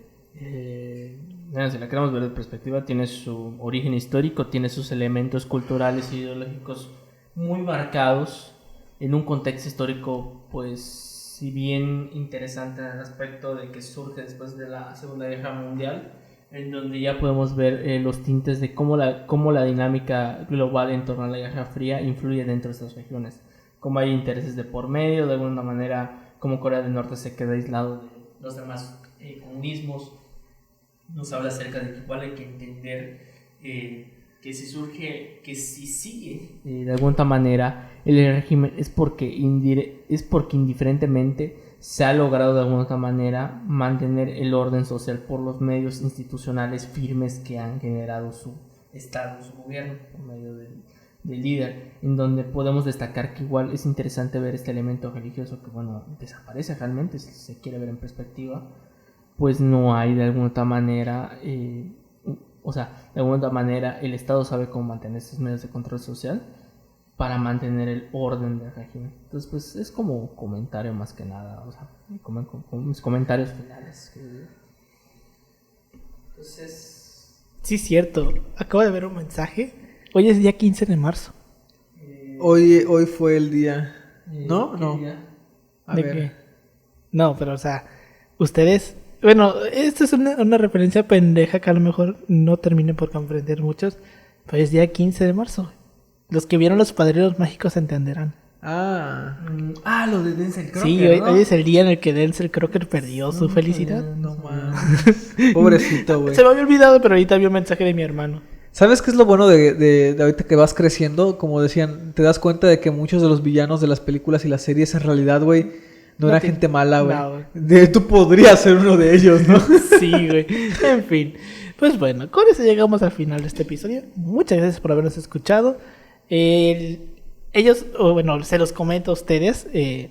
bueno, si la queremos ver de perspectiva, tiene su origen histórico, tiene sus elementos culturales e ideológicos muy marcados en un contexto histórico, pues, si bien interesante en el aspecto de que surge después de la Segunda Guerra Mundial, en donde ya podemos ver los tintes de cómo la dinámica global en torno a la Guerra Fría influye dentro de estas regiones. Cómo hay intereses de por medio, de alguna manera, cómo Corea del Norte se queda aislado de los demás comunismos. Nos habla acerca de que igual hay que entender que si sigue de alguna manera el régimen es porque indiferentemente se ha logrado de alguna otra manera mantener el orden social por los medios institucionales firmes que han generado su Estado, su gobierno, por medio del líder, en donde podemos destacar que igual es interesante ver este elemento religioso que, bueno, desaparece realmente, si se quiere ver en perspectiva, pues no hay de alguna otra manera, de alguna otra manera el Estado sabe cómo mantener esos medios de control social para mantener el orden del régimen. Entonces, pues es como comentario más que nada, o sea, como mis comentarios finales. Entonces,
Sí, cierto. Acabo de ver un mensaje. Hoy es día 15 de marzo.
Hoy fue el día. ¿No?
¿qué
No.
día?
A
¿De
ver.
qué? No, pero o sea, ustedes... Bueno, esto es una referencia pendeja que a lo mejor no terminen por comprender muchos. Pero es día 15 de marzo. Los que vieron Los Padrinos Mágicos entenderán.
Lo de Denzel Crocker,
Sí,
¿no?
hoy es el día en el que Denzel Crocker perdió su felicidad.
No mames. Pobrecito, güey.
Se me había olvidado, pero ahorita vi un mensaje de mi hermano.
¿Sabes qué es lo bueno de ahorita que vas creciendo? Como decían, te das cuenta de que muchos de los villanos de las películas y las series en realidad, güey, no eran gente mala, güey.
No, güey.
Tú podrías ser uno de ellos, ¿no?
Sí, güey. En fin. Pues bueno, con eso llegamos al final de este episodio. Muchas gracias por habernos escuchado. Se los comento a ustedes. El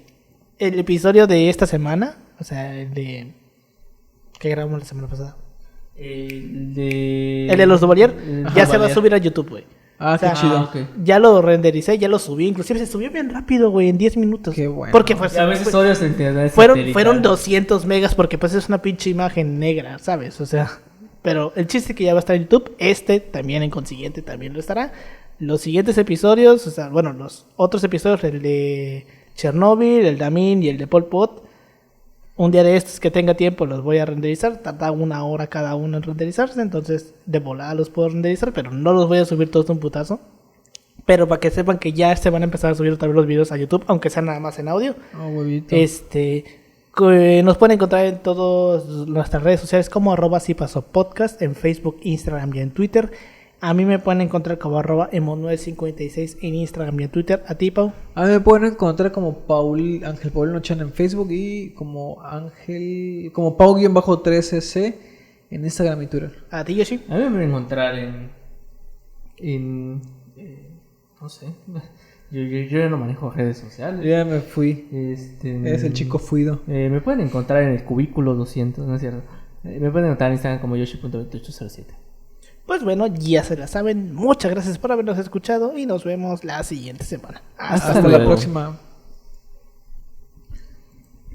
episodio de esta semana, o sea, el de... ¿Qué grabamos la semana pasada?
El
de los Duvalier. Ya se va a subir a YouTube, güey.
Ah,
O sea,
qué chido.
ok.
Ya lo rendericé, ya lo subí. Inclusive se subió bien rápido, güey, en 10 minutos.
Qué bueno.
Porque pues,
Y a veces odias el internet
fueron
satelital.
200 megas porque pues es una pinche imagen negra, ¿sabes? O sea, pero el chiste que ya va a estar en YouTube, también en consiguiente también lo estará. Los siguientes episodios, o sea, bueno, los otros episodios, el de Chernobyl, el de Amin y el de Pol Pot, un día de estos que tenga tiempo los voy a renderizar. Tarda 1 hora cada uno en renderizarse, entonces de volada los puedo renderizar, pero no los voy a subir todos de un putazo. Pero para que sepan que ya se van a empezar a subir otra vez los videos a YouTube, aunque sean nada más en audio.
Oh, huevito.
Nos pueden encontrar en todas nuestras redes sociales como @sipasopodcast, en Facebook, Instagram y en Twitter. A mí me pueden encontrar como @emanuel56 en Instagram y en Twitter. A ti, Pau.
A mí me pueden encontrar como Ángel Paulino Chan en Facebook y como Pau-13c en Instagram y Twitter.
A ti, Yoshi.
A mí me voy a encontrar no sé. Yo ya no manejo redes sociales.
Yo ya me fui. Es el chico fuido.
Me pueden encontrar en el cubículo 200, ¿no es cierto? Me pueden encontrar en Instagram como yoshi.2807.
Pues bueno, ya se la saben. Muchas gracias por habernos escuchado y nos vemos la siguiente semana.
Hasta
Hasta la
luego.
próxima.